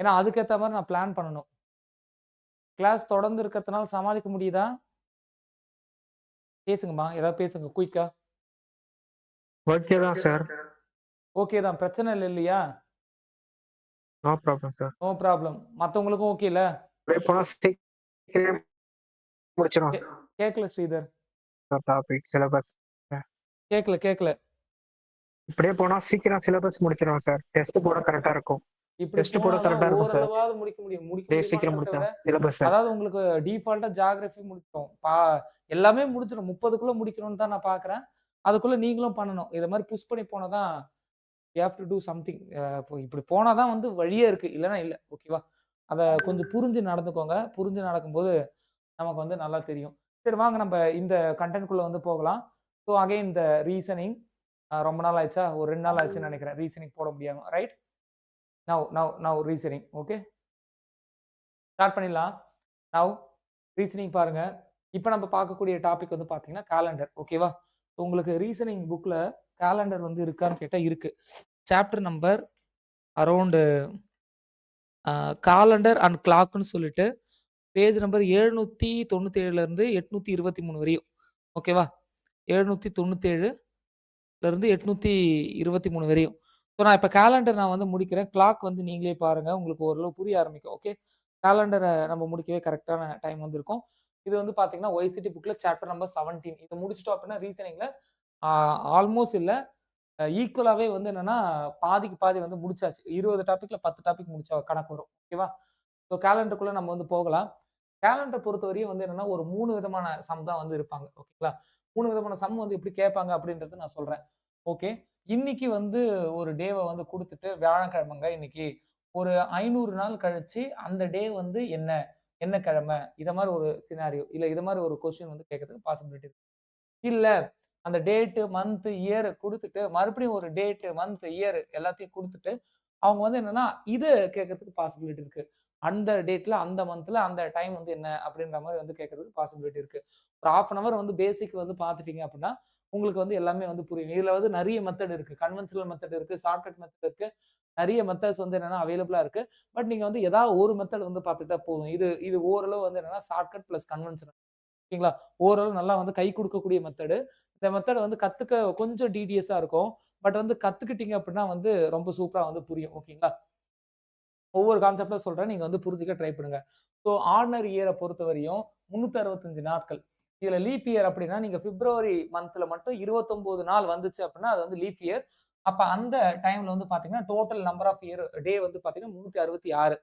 ஏன்னா அதுக்கேத்த மாரி நான் பிளான் பண்ணணும். கிளாஸ் தொடர்ந்து இருக்கிறதுனால சமாளிக்க முடியுதா? பேசுங்கம்மா. ஏதாவது பேசுங்க குயிக்கா. ஓகே தான் சார். ஓகே தான். பிரச்சனை இல்லையா? No problem sir. No problem. மத்தவங்களுக்கும் ஓகேல்ல? அப்படியே போனா சீக்கிரமே முடிச்சிருவோம் கே கேட்கல ஸ்ரீதர். Sir topic syllabus. கேட்கல. இப்படியே போனா சீக்கிரம் சிலபஸ் முடிச்சிருவோம் சார். டெஸ்ட் போட கரெக்ட்டா இருக்கும். இப்படி டெஸ்ட் போட போனா தான் கரெக்ட்டா இருக்கும் சார். ஓரளவாவது முடிக்க முடியும். முடிக்க அப்படியே சீக்கிரம் முடியுமான்றத முடிச்சா விட, சிலபஸ. அதாவது உங்களுக்கு டிஃபால்ட்டா ஜியோகிராஃபி முடிச்சிட்டோம். எல்லாமே முடிச்சிடும். 30க்குள்ள முடிக்கணும்னு தான் நான் பார்க்குறேன். அதுக்குள்ள நீங்களும் பண்ணணும். இத மாரி புஷ் பண்ணி போனா தான் you have to do something. இப்போ இப்படி போனா தான் வந்து வழியே இருக்கு. இல்லன்னா இல்ல. ஓகேவா? அத கொஞ்சம் புரிஞ்சு நடந்துக்கோங்க. புரிஞ்சு நடக்கும்போது நமக்கு வந்து நல்லா தெரியும். சரி வாங்க நம்ம இந்த கன்டென்ட்குள்ள வந்து போகலாம். ஸோ அகைன் இந்த ரீசனிங் ரொம்ப நாள் ஆயிடுச்சா? ஒரு 2 நாள் ஆச்சுன்னு நெனைக்கிறேன். ரீசனிங் போட முடியாம. Right? Now reasoning. Okay. Start பண்ணிடலாம். நவ் ரீசனிங் பாருங்க. இப்ப நம்ம பார்க்கக்கூடிய டாபிக் வந்து பார்த்தீங்கன்னா, காலண்டர். ஓகேவா? உங்களுக்கு ரீசனிங் புக்ல காலண்டர் வந்து இருக்கான்னு கேட்டா இருக்கு. Chapter number around calendar and கிளாக்ன்னு சொல்லிட்டு பேஜ் நம்பர் 797ல இருந்து 823 வரையும். ஓகேவா? 797 இருந்து 823 வரையும். ஸோ நான் இப்ப காலண்டர் நான் வந்து முடிக்கிறேன். கிளாக் வந்து நீங்களே பாருங்க. உங்களுக்கு ஓரளவு புரிய ஆரம்பிக்கும். ஓகே. காலண்டர நம்ம முடிக்கவே கரெக்ட்டான டைம் வந்து இருக்கும். இது வந்து பார்த்தீங்கன்னா, ஒய்சிடி புக்ல சாப்டர் நம்பர் 17. இத முடிச்சுட்டோம் அப்படின்னா ரீசனிங்ல ஆ ஆல்மோஸ்ட் இல்ல. ஈக்குவலாவே வந்து என்னன்னா, பாதிக்கு பாதி வந்து முடிச்சாச்சு. 20 டாபிக்ல 10 டாபிக் முடிச்ச கணக்கு வரும். ஓகேவா? ஸோ காலண்டருக்குள்ள நம்ம வந்து போகலாம். காலண்டர் பொறுத்தவரையும் வந்து என்னன்னா, ஒரு 3 விதமான சம் தான் வந்து இருப்பாங்க. ஓகேங்களா? 3 விதமான சம் வந்து எப்படி கேட்பாங்க அப்படின்றத நான் சொல்றேன். ஓகே. இன்னைக்கு வந்து ஒரு டேவ வந்து குடுத்துட்டு வியாழக்கிழமைங்க இன்னைக்கு. ஒரு 500 நாள் கழிச்சு அந்த டே வந்து என்ன? என்ன கிழமை? இத மாரி ஒரு சினாரியோ இல்ல இத மாரி ஒரு கொஸ்டின் வந்து கேட்கறதுக்கு பாசிபிலிட்டி இருக்கு. இல்ல அந்த டேட், மந்த், இயர் குடுத்துட்டு மறுபடியும் ஒரு டேட், மந்த், இயர் எல்லாத்தையும் குடுத்துட்டு அவங்க வந்து என்னன்னா, இத கேட்கறதுக்கு பாசிபிலிட்டி இருக்கு. அந்த டேட்ல, அந்த மந்த்ல, அந்த டைம் வந்து என்ன அப்படின்ற மாரி வந்து கேட்கறதுக்கு பாசிபிலிட்டி இருக்கு. ஒரு 1/2 அன் ஹவர் வந்து பேசிக் வந்து பார்த்துட்டீங்க அப்படின்னா, உங்களுக்கு வந்து எல்லாமே வந்து புரியும். இதுல வந்து நெறைய மெத்தட் இருக்கு. கன்வென்ஷனல் மெத்தட் இருக்கு, ஷார்ட்கட் மெத்தட் இருக்கு. நெறைய மெத்தட்ஸ் வந்து என்னன்னா அவைலபிளா இருக்கு. பட் நீங்க வந்து ஏதாவது ஒரு மெத்தட் வந்து பார்த்துக்கிட்டா போதும். இது இது ஓரளவு வந்து என்னன்னா ஷார்ட்கட் பிளஸ் கன்வென்ஷனல். ஓகேங்களா? ஓரளவு நல்லா வந்து கை குடுக்கக்கூடிய மெத்தடு. இந்த மெத்தட் வந்து கத்துக்க கொஞ்சம் டீடியஸா இருக்கும். பட் வந்து கத்துக்கிட்டீங்க அப்படின்னா வந்து ரொம்ப சூப்பரா வந்து புரியும். ஓகேங்களா? ஒவ்வொரு கான்செப்ட்டா சொல்றேன். நீங்க வந்து புரிஞ்சுக்க ட்ரை பண்ணுங்க. ஸோ ஆர்டினரி இயர பொறுத்தவரையும் 365 நாட்கள். இதுல லீப் இயர் அப்படின்னா, நீங்க பிப்ரவரி மந்த்ல மட்டும் 29 நாள் வந்துச்சு அப்படின்னா, அது வந்து லீப் இயர். அப்ப அந்த டைம்ல வந்து பார்த்தீங்கன்னா, total number of year day வந்து பார்த்தீங்கன்னா 366.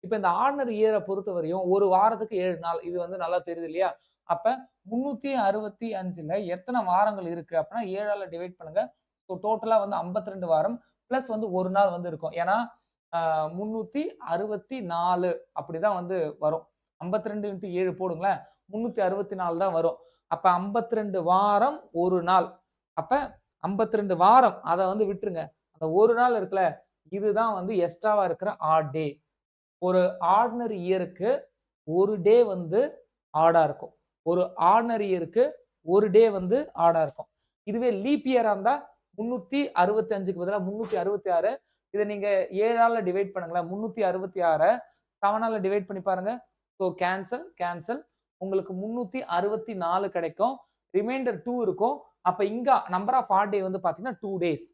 இப்ப இந்த ஆர்டினரி இயர பொறுத்தவரையும் ஒரு வாரத்துக்கு 7 நாள். இது வந்து நல்லா தெரியுது இல்லையா? அப்ப 365ல எத்தன வாரங்கள் இருக்கு அப்படின்னா, 7ஆல டிவைட் பண்ணுங்க. ஸோ டோட்டலா வந்து 52 வாரம். பிளஸ் வந்து 1 நாள் வந்து இருக்கும். ஏன்னா, 364 அப்படிதான் வந்து வரும். 52 இன்டு 7 போடுங்களேன். 364 தான் வரும். அப்ப 52 வாரம் 1 நாள். அப்ப 52 வாரம் அத வந்து விட்டுருங்க. அந்த 1 நாள் இருக்குல்ல, இதுதான் வந்து எக்ஸ்ட்ராவா இருக்கிற ஆட் டே. ஒரு ஆர்டினரி இயருக்கு ஒரு டே வந்து ஆடா இருக்கும். ஒரு ஆர்டினரி இயருக்கு ஒரு டே வந்து ஆடா இருக்கும். இதுவே லீப் இயரா இருந்தா 365க்கு பதிலா 366. இத நீங்க 7ஆல டிவைட் பண்ணுங்களேன். 366 7ஆல டிவைட் பண்ணி பாருங்க. So cancel. உங்களுக்கு 364 கிடைக்கும். ரிமைண்டர் 2 இருக்கும். அப்ப இங்க நம்பர் ஆஃப் ஆட் டே வந்து பார்த்தீங்கன்னா 2 டேஸ்.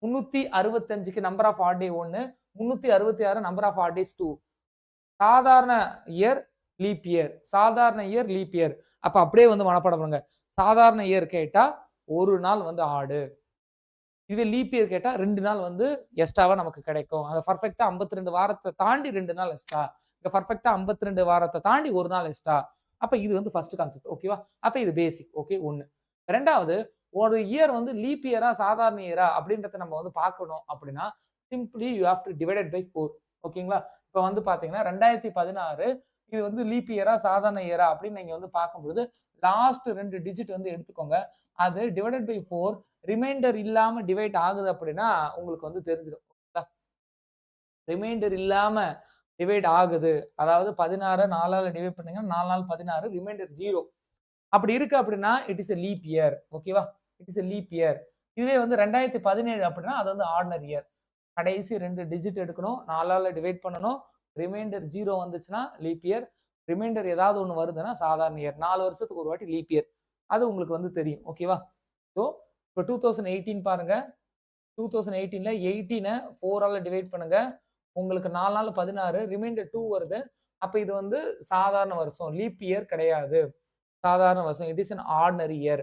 365க்கு number of odd day 1, 366 number of odd days 2. சாதாரண இயர், லீப் இயர். சாதாரண இயர், லீப் இயர். அப்ப அப்படியே வந்து மனப்பாடம் பண்ணுங்க. சாதாரண இயர் கேட்டா 1 நாள் வந்து ஆடு. இதுவே லீப் இயர் கேட்டா 2 நாள் வந்து எக்ஸ்ட்ராவா நமக்கு கிடைக்கும். அந்த பெர்ஃபெக்ட்டா 52 வாரத்த தாண்டி 2 நாள் எக்ஸ்ட்ரா. இந்த பெர்ஃபெக்ட்டா 52 வாரத்த தாண்டி 1 நாள் எக்ஸ்ட்ரா. அப்ப இது வந்து ஃபர்ஸ்ட் கான்செப்ட். ஓகேவா? அப்ப இது பேசிக். ஓகே 1. 2வது ஒரு இயர் வந்து லீப் இயரா, சாதாரண இயரா அப்படின்றத நம்ம வந்து பார்க்கணும் அப்படின்னா, simply you have to divided by 4. ஓகேங்களா? இப்ப வந்து பார்த்தீங்கன்னா 2016 இது வந்து லீப் இயரா, சாதாரண இயரா அப்படின்னு நீங்க வந்து பார்க்கும்பொழுது, லாஸ்ட் 2 டிஜிட் வந்து எடுத்துக்கோங்க. அது டிவைடட் பை 4 ரிமைண்டர் இல்லாம டிவைட் ஆகுது அப்படின்னா, உங்களுக்கு வந்து தெரிஞ்சிடும். ரிமைண்டர் இல்லாம டிவைட் ஆகுது. அதாவது 16 4ஆல டிவைட் பண்ணீங்கன்னா 4 நாள் 16 ரிமைண்டர் 0. அப்படி இருக்கு அப்படின்னா, it is a leap year. ஓகேவா? It is a leap year. இதுவே வந்து 2017 அப்படின்னா, அது வந்து ஆர்டினரி இயர். கடைசி 2 டிஜிட் எடுக்கணும், 4ஆல டிவைட் பண்ணணும். ரிமைண்டர் 0 வந்துச்சுன்னா லீப் இயர். ரிமைண்டர் ஏதாவது ஒண்ணு வருதுன்னா சாதாரண இயர். 4 வருஷத்துக்கு ஒரு வாட்டி லீப் இயர். அது உங்களுக்கு வந்து தெரியும். ஓகேவா? ஸோ இப்போ 2018 பாருங்க. 2018ல 18 4ஆல டிவைட் பண்ணுங்க. உங்களுக்கு 4 நாள் 16 ரிமைண்டர் 2 வருது. அப்ப இது வந்து சாதாரண வருஷம். லீப் இயர் கிடையாது. சாதாரண வருஷம். It is an ordinary year.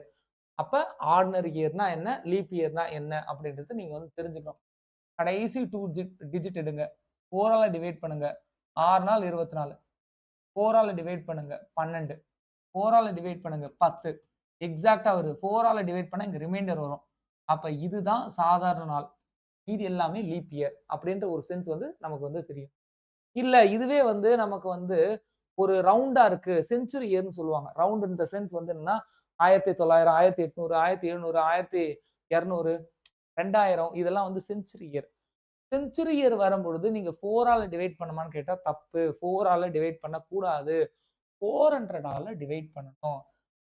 அப்ப ஆர்டினரி இயர்னா என்ன? லீப் இயர்னா என்ன? அப்படின்றது நீங்க வந்து தெரிஞ்சுக்கணும். கடைசி 2 டிஜிட் எடுங்க. 4ஆல டிவைட் பண்ணுங்க. 6 நாள் 24. 4ஆல டிவைட் பண்ணுங்க 12. 4ஆல டிவைட் பண்ணுங்க 10. எக்ஸாக்ட்டா வருது. 4ஆல டிவைட் பண்ணா இங்க ரிமைண்டர் வரும். அப்ப இதுதான் சாதாரண நாள். இது எல்லாமே லீப் இயர் அப்படின்ற ஒரு சென்ஸ் வந்து நமக்கு வந்து தெரியும். இல்ல இதுவே வந்து நமக்கு வந்து ஒரு ரவுண்டா இருக்கு. செஞ்சுரி இயர்ன்னு சொல்லுவாங்க. ரவுண்ட் இன் த சென்ஸ் வந்து என்னன்னா 1900, 1800, 1700, 1200, 2000 இதெல்லாம் வந்து செஞ்சுரி இயர். செஞ்சுரி இயர் வரும்பொழுது நீங்க 4ஆல டிவைட் பண்ணுமான்னு கேட்டா தப்பு. 4ஆல டிவைட் பண்ணக்கூடாது. 400ஆல டிவைட் பண்ணணும்.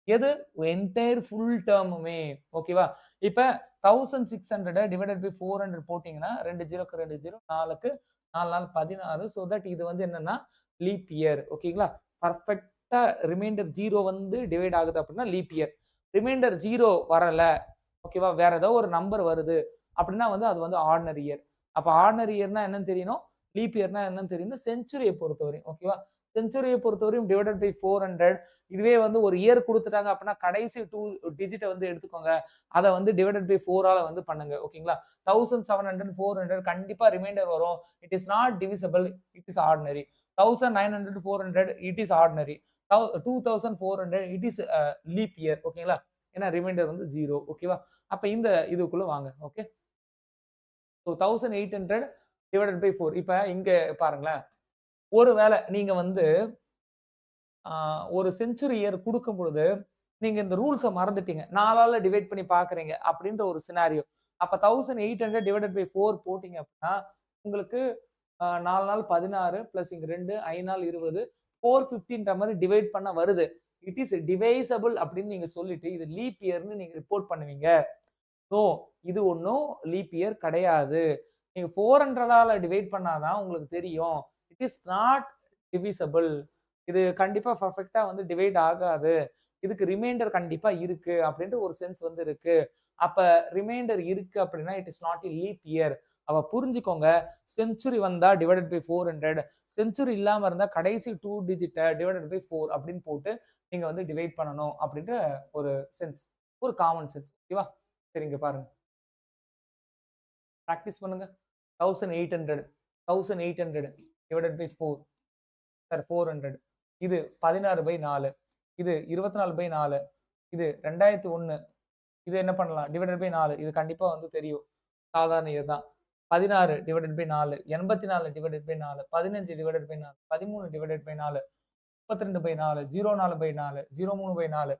எது? என்டையர் ஃபுல் டெர்முமே. ஓகேவா? இப்ப 1600 டிவைடட் பை 400 போட்டீங்கன்னா 2 0க்கு 2 0 4க்கு 4 நாள் 16. சோ தட் இது வந்து என்னன்னா லீப் இயர். ஓகேங்களா? பெர்ஃபெக்ட்டா ரிமைண்டர் 0 வந்து டிவைட் ஆகுது அப்படின்னா லீப் இயர். ரிமைண்டர் 0 வரல. ஓகேவா? வேற ஏதோ ஒரு நம்பர் வருது அப்படின்னா வந்து அது வந்து ஆர்டினரி இயர். அப்ப ஆர்டினரி இயர்னா என்னன்னு தெரியணும். லீப் இயர்னா என்னன்னு தெரியணும். செஞ்சுரிய பொறுத்தவரையும். ஓகேவா? செஞ்சுரிய பொறுத்தவரையும் டிவைடட் பை 400. இதுவே வந்து ஒரு இயர் குடுத்துட்டாங்க அப்படின்னா கடைசி 2 டிஜிட்ட வந்து எடுத்துக்கோங்க. அத வந்து டிவைடட் பை 4ஆல வந்து பண்ணுங்க. ஓகேங்களா? 1700, 400 கண்டிப்பா ரிமைண்டர் வரும். It is not divisible. It is ordinary. 1900, 400 it is ordinary. 2400 it is leap year. ஓகேங்களா? ஏன்னா ரிமைண்டர் வந்து 0. ஓகேவா? அப்ப இந்த இதுக்குள்ள வாங்க. ஓகே. So 1800 divided by 4. இப்ப இங்க பாருங்களேன். ஒருவேளை நீங்க வந்து ஒரு செஞ்சுரி இயர் குடுக்கும் பொழுது, நீங்க இந்த ரூல்ஸ மறந்துட்டீங்க. 4ஆல டிவைட் பண்ணி பார்க்குறீங்க அப்படின்ற ஒரு சினாரியோ. அப்ப 1800 டிவைடட் பை 4 போட்டீங்க அப்படின்னா, உங்களுக்கு 4 நாள் 16 பிளஸ் இங்க 2 5 நாள் 20 415ன்ற மாரி டிவைட் பண்ண வருது. இட் இஸ் டிவைசபிள் அப்படின்னு நீங்க சொல்லிட்டு, இது லீப் இயர்ன்னு நீங்க ரிப்போர்ட் பண்ணுவீங்க. நோ, இது ஒண்ணும் லீப் இயர் கிடையாது. நீங்க 400ஆல டிவைட் பண்ணா தான் உங்களுக்கு தெரியும். It is not divisible. இது கண்டிப்பா பெர்ஃபெக்ட்டா வந்து டிவைட் ஆகாது. இதுக்கு ரிமைண்டர் கண்டிப்பா இருக்கு அப்படின்ற ஒரு சென்ஸ் வந்து இருக்கு. அப்ப ரிமைண்டர் இருக்கு அப்படின்னா it is not a leap year. அப்ப புரிஞ்சுக்கோங்க. செஞ்சுரி வந்தா டிவைடட் பை 400. செஞ்சுரி இல்லாம இருந்தா கடைசி 2 டிஜிட்ட டிவைடட் பை 4 அப்படின்னு போட்டு நீங்க வந்து டிவைட் பண்ணணும் அப்படின்ற ஒரு சென்ஸ். ஒரு காமன் சென்ஸ். ஓகேவா? சரி இங்க பாருங்க. பிராக்டிஸ் பண்ணுங்க. 1800 1800 டிவைடட் பை 4 சார் 400. இது 16/4. இது 24/4. இது 2001. இது என்ன பண்ணலாம்? Divided by 4. இது கண்டிப்பா வந்து தெரியும். சாதாரண இயர் தான். 16 divided by 4. 84 divided by 4. 15 divided by 4. 13 divided by 4. 32/4. 04/4. 03/4.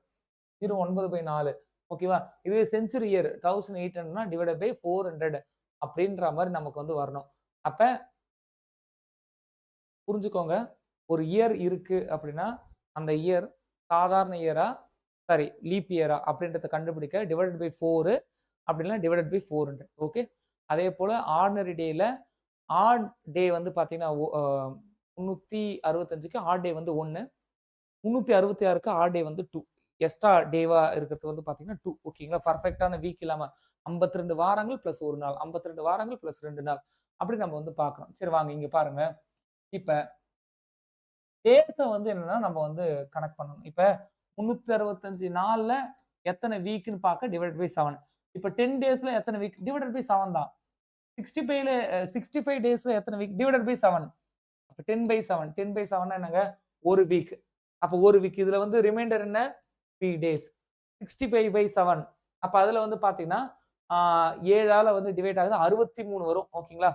09/4. ஓகேவா? இதுவே செஞ்சுரி இயர் 1800னா டிவைடட் பை 400 அப்படின்ற மாரி நமக்கு வந்து வரணும். அப்ப புரிஞ்சுக்கோங்க. ஒரு இயர் இருக்கு அப்படின்னா, அந்த இயர் சாதாரண இயரா, சாரி லீப் இயரா அப்படின்றத கண்டுபிடிக்க டிவைடட் பை 4 அப்படி இல்லனா டிவைடட் பை 400. ஓகே. அதே போல ஆர்டினரி டேல ஆட் டே வந்து பார்த்தீங்கன்னா, 365க்கு ஆட் டே வந்து 1. 366க்கு ஆட் டே வந்து 2. எக்ஸ்ட்ரா டேவா இருக்கிறது வந்து பார்த்தீங்கன்னா 2. ஓகேங்களா? பெர்ஃபெக்ட்டான வீக் இல்லாம 52 வாரங்கள் பிளஸ் 1 நாள். 52 வாரங்கள் பிளஸ் 2 நாள். அப்படி நம்ம வந்து பார்க்கிறோம். சரி வாங்க இங்க பாருங்க. இப்ப டேஸ வந்து என்னன்னா நம்ம வந்து கனெக்ட் பண்ணணும். இப்ப 365 நாள்ல எத்தன வீக்ன்னு பார்க்க டிவைடட் பை 7. இப்ப 10 டேஸ்ல எத்தன வீக்? டிவைடட் பை 7 தான். 65ல 65 டேஸ்ல எத்தன வீக்? Divided by 7. அப்ப 10/7. 10/7ன்னா என்னங்க? 1 வீக். அப்ப 1 வீக். இதுல வந்து ரிமைண்டர் என்ன? 3 டேஸ். 65/7. அப்ப அதுல வந்து பார்த்தீங்கன்னா, 7ஆல வந்து டிவைட் ஆகுது 63 வரும். ஓகேங்களா?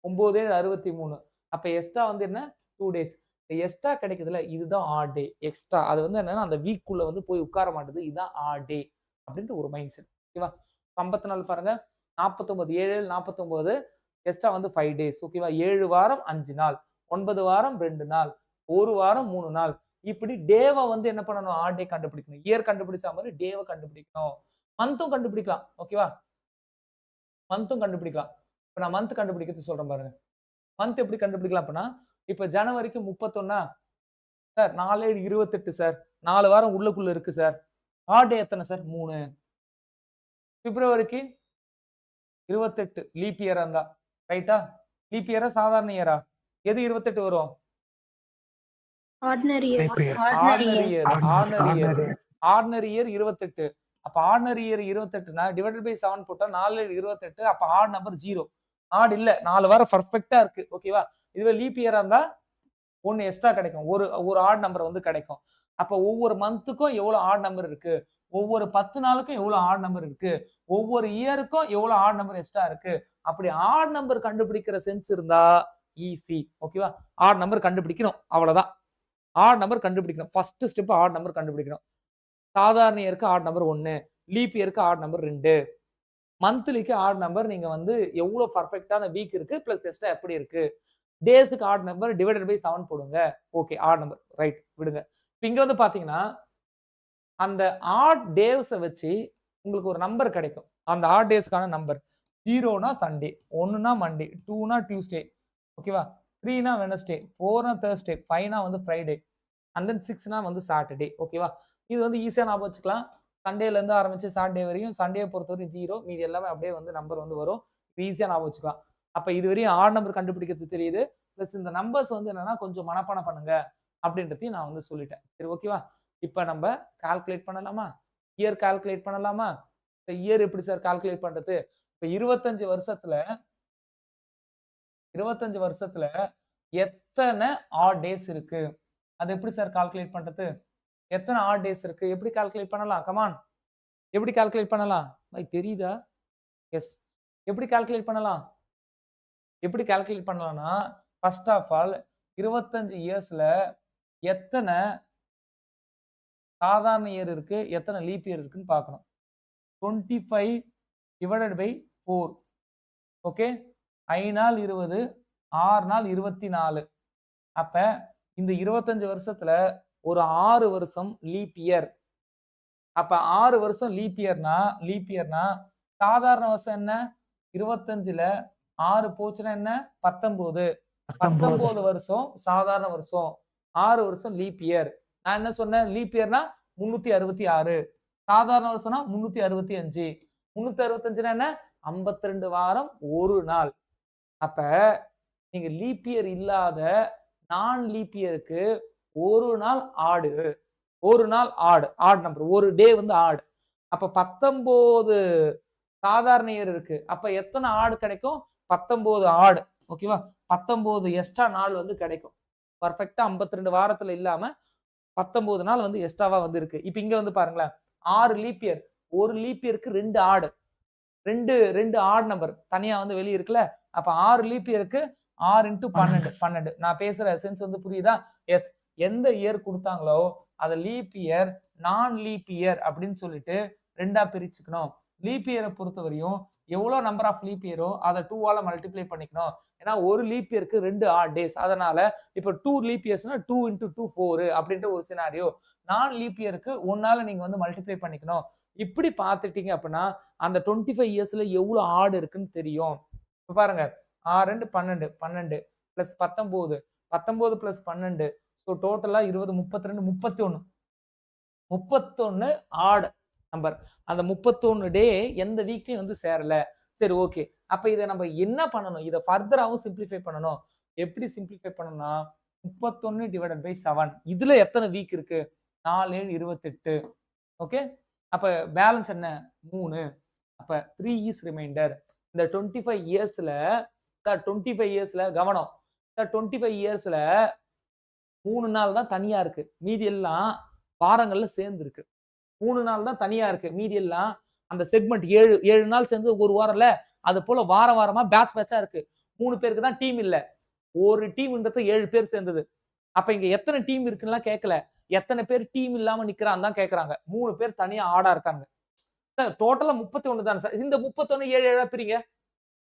9 7 63. அப்ப எக்ஸ்ட்ரா வந்து என்ன? 2 டேஸ். எக்ஸ்ட்ரா கிடைக்குதுல்ல, இதுதான் ஆட் டே. எக்ஸ்ட்ரா அது வந்து என்னன்னா, அந்த வீக்குள்ள வந்து போய் உட்கார மாட்டுது. இதுதான் ஆட் டே அப்படின்ற ஒரு மைண்ட் செட். ஓகேவா? 54 பாருங்க. 49 7 49 எக்ஸ்ட்ரா வந்து 5 டேஸ். ஓகேவா? 7 வாரம் 5 நாள். 9 வாரம் 2 நாள். 1 வாரம் 3 நாள். இப்படி டேவ வந்து என்ன பண்ணணும்? ஆட் டே கண்டுபிடிக்கணும். இயர் கண்டுபிடிச்ச மாரி டேவ கண்டுபிடிக்கணும். மந்த்தும் கண்டுபிடிக்கலாம். ஓகேவா? மந்த்தும் கண்டுபிடிக்கலாம். இப்ப இப்ப நான் மந்த் கண்டுபிடிக்கிறது சொல்றேன் பாருங்க. மந்த் எப்படி கண்டுபிடிக்கலாம் அப்படின்னா, இப்ப ஜனவரிக்கு 31 சார் 4 7 28 சார். 4 வாரம் உள்ளுக்குள்ள இருக்கு சார். ஆட் டே எத்தன சார்? 3. பிப்ரவரிக்கு 28 லீப் இயரா இருந்தா. ரைட்டா? லீப் இயரா? சாதாரண இயரா? எது 28 வரும்? Ordinary year. Leap year. Ordinary year. Ordinary year. Ordinary ordinary year 28. அப்ப ஆர்டினரி இயர் 28னா டிவைடட் பை 7 போட்டா 4 7 28. அப்ப ஆட் நம்பர் 0. ஆட் இல்ல. 4 வாரம் பெர்ஃபெக்ட்டா இருக்கு. ஓகேவா? இதுவே லீப் இயரா இருந்தா 1 எக்ஸ்ட்ரா கிடைக்கும். ஒரு ஆட் நம்பர் வந்து கிடைக்கும். அப்ப ஒவ்வொரு மந்த்துக்கும் எவ்வளவு ஆட் நம்பர் இருக்கு? ஒவ்வொரு 10 நாளுக்கும் எவ்வளவு ஆட் நம்பர் இருக்கு? ஒவ்வொரு இயருக்கும் எவ்வளவு ஆட் நம்பர் எக்ஸ்ட்ரா இருக்கு? அப்படி ஆட் நம்பர் கண்டுபிடிக்கிற சென்ஸ் இருந்தா ஈஸி. ஓகேவா? ஆட் நம்பர் கண்டுபிடிக்கணும். அவ்வளவுதான். ஆட் நம்பர் கண்டுபிடிக்கணும். ஃபர்ஸ்ட் ஸ்டெப் ஆட் நம்பர் கண்டுபிடிக்கணும். சாதாரண இயருக்கு ஆட் நம்பர் 1, லீப் இயருக்கு ஆட் நம்பர் 2, மந்த்லிக்கு ஆட் நம்பர் நீங்க வந்து எவ்வளவு பெர்ஃபெக்ட்டான வீக் இருக்கு பிளஸ் எக்ஸ்ட்ரா எப்படி இருக்கு? டேஸ்க்கு ஆட் நம்பர் டிவைடட் பை 7 போடுங்க. ஓகே ஆட் நம்பர் ரைட் விடுங்க. இப்ப இங்க வந்து பாத்தீங்கன்னா அந்த ஆட் டேஸ வச்சு உங்களுக்கு ஒரு நம்பர் கிடைக்கும். அந்த ஆட் டேஸ்க்கான நம்பர் 0னா சண்டே, 1னா மண்டே, 2னா டியூஸ்டே, ஓகேவா? 3னா வெட்னஸ்டே, 4னா தர்ஸ்டே, 5னா வந்து ஃப்ரைடே, அண்ட் தென் 6னா வந்து சாட்டர்டே. ஓகேவா? இது வந்து ஈஸியா ஞாபகம் வச்சுக்கலாம். சண்டேல இருந்து ஆரம்பிச்சு சாட்டர்டே வரையும், சண்டே பொறுத்தவரையும் 0, மீதி எல்லாமே அப்படியே வந்து நம்பர் வந்து வரும். ஈஸியா ஞாபகம் வச்சுக்கலாம். அப்ப இது வரையும் ஆட் நம்பர் கண்டுபிடிக்கிறது தெரியுது. பிளஸ் இந்த நம்பர்ஸ் வந்து என்னன்னா கொஞ்சம் மனப்பாடம் பண்ணுங்க அப்படின்றதையும் நான் வந்து சொல்லிட்டேன். சரி ஓகேவா? இப்ப நம்ம கால்குலேட் பண்ணலாமா? இயர் கால்குலேட் பண்ணலாமா? இயர் எப்படி சார் கால்குலேட் பண்றது? இப்ப 25 வருஷத்துல எத்தனை ஆட் டேஸ் இருக்கு? அது எப்படி சார் கால்குலேட் பண்றது? எத்தனை ஆட் டேஸ் இருக்கு? எப்படி கால்குலேட் பண்ணலாம்? Come on. எப்படி கால்குலேட் பண்ணலாம்? தெரியுதா? எஸ். எப்படி கால்குலேட் பண்ணலாம்? எப்படி கால்குலேட் பண்ணலாம்னா, ஃபர்ஸ்ட் ஆஃப் ஆல் 25 இயர்ஸ்ல எத்தனை சாதாரண இயர் இருக்கு, எத்தனை லீப் இயர் இருக்குன்னு பார்க்கணும். 25 டிவைடட் பை 4. ஓகே? 5 நாள் 20, 6 நாள் 24. அப்ப இந்த 25 வருஷத்துல ஒரு 6 வருஷம் லீப் இயர். அப்ப 6 வருஷம் லீப் இயர்னா சாதாரண வருஷம் என்ன? 25ல 6 போச்சுன்னா என்ன? 19. 19 வருஷம் சாதாரண வருஷம். 6 வருஷம் லீப் இயர். நான் என்ன சொன்னேன்? லீப் இயர்னா 366. சாதாரண வருஷம்னா 365. 365னா என்ன? 52 வாரம் 1 நாள். அப்ப நீங்க லீப் இயர் இல்லாத நான் லீப் இயருக்கு ஒரு நாள் ஆடு. ஒரு நாள் ஆட் நம்பர். ஒரு டே வந்து ஆட். அப்ப 19 சாதாரண இயர் இருக்கு. அப்ப எத்தனை ஆடு கிடைக்கும்? 19 ஆடு. ஓகேவா? 19 எக்ஸ்ட்ரா நாள் வந்து கிடைக்கும். பெர்ஃபெக்ட்டா 52 வாரத்துல இல்லாம 19 நாள் வந்து எக்ஸ்ட்ராவா வந்து இருக்கு. இப்ப இங்க வந்து பாருங்களேன். 6 லீப் இயர். ஒரு லீப் இயருக்கு 2 ஆடு. 2 ஆட் நம்பர் தனியா வந்து வெளிய இருக்குல்ல. அப்ப 6 லீப் இயருக்கு 6 இன்டு 12. நான் பேசுற சென்ஸ் வந்து புரியுதா? எஸ். எந்த இயர் குடுத்தாங்களோ அத லீப் இயர், நான் லீப் இயர் அப்படின்னு சொல்லிட்டு 2ஆ பிரிச்சுக்கணும். லீப் இயரை பொறுத்தவரையும் எவ்வளவு நம்பர் ஆஃப் லீப் இயரோ அதை 2ஆல மல்டிப்ளை பண்ணிக்கணும். ஏன்னா ஒரு லீப் இயருக்கு 2 ஆட் டேஸ். அதனால இப்ப 2 லீப் இயர்ஸ்னா 2 இன்டு 2 4 அப்படின்ற ஒரு சினாரியோ. நான் லீப் இயருக்கு 1ஆல நீங்க வந்து மல்டிப்ளை பண்ணிக்கணும். இப்படி பார்த்துட்டீங்க அப்படின்னா அந்த 25 இயர்ஸ்ல எவ்வளவு ஆடு இருக்குன்னு தெரியும். இப்ப பாருங்க 6 2 12 12 பிளஸ் 19 19 பிளஸ் 12 ஸோ டோட்டலா 20 32 31 31 ஆட் நம்பர். அந்த 31 டே எந்த வீக்லயும் வந்து சேரல. சரி ஓகே. அப்ப இத நம்ம என்ன பண்ணணும்? இத ஃபர்தராவும் சிம்பிளிஃபை பண்ணணும். எப்படி சிம்பிளிஃபை பண்ணணும்னா 31 டிவைடட் பை 7. இதுல எத்தனை வீக் இருக்கு? 4 7 28. ஓகே? அப்ப பேலன்ஸ் என்ன? 3. அப்ப 3 இஸ் ரிமைண்டர். இந்த 25 இயர்ஸ்ல சார் 25 இயர்ஸ்ல கவனம். சார் 25 இயர்ஸ்ல 3 நாள் தான் தனியா இருக்கு. மீதி எல்லாம் வாரங்கள்ல சேர்ந்து இருக்கு. 3 நாள் தான் தனியா இருக்கு. மீதி எல்லாம் அந்த செக்மெண்ட் 7 நாள் சேர்ந்து ஒரு வாரம்ல. அது போல வாரம் வாரமா பேட்சா இருக்கு. 3 பேருக்கு தான் டீம் இல்ல. ஒரு டீம்ன்றது 7 பேர் சேர்ந்தது. அப்ப இங்க எத்தனை டீம் இருக்குன்னுலாம் கேட்கல. எத்தனை பேர் டீம் இல்லாம நிக்கிறான்னு தான் கேக்குறாங்க. 3 பேர் தனியா ஆடா இருக்காங்க. சார் டோட்டலா 31 தானே சார். இந்த 31 7 7 பிரிங்க.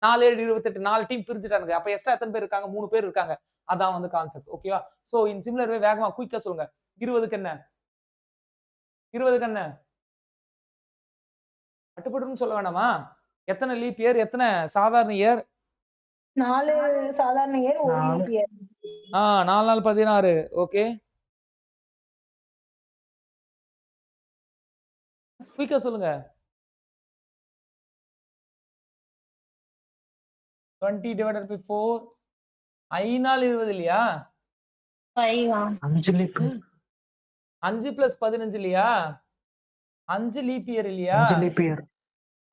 4 7 28 4 டீம் பிரிஞ்சுட்டானுங்க. அப்ப எக்ஸ்ட்ரா எத்தனை பேர் இருக்காங்க? 3 பேர் இருக்காங்க. அதான் வந்து கான்செப்ட். ஓகேவா? சோ இன் சிமிலர் வே வேகமா குயிக்கா சொல்லுங்க. 20க்கு என்ன? 20க்கு என்ன? பட்டுப்பட்டுன்னு சொல்ல வேணாமா? எத்தனை லீப் இயர்? எத்தனை சாதாரண இயர்? 4 சாதாரண இயர், 1 4 லீப் இயர். 4 நாள் 16. ஓகே. குயிக்கா சொல்லுங்க. 20 divided by 4. 5 நாள் 20 இல்லையா? 5 லீப் ம். 5 + 15 இல்லையா? 5 லீப் இயர் இல்லையா? 5 லீப் இயர்.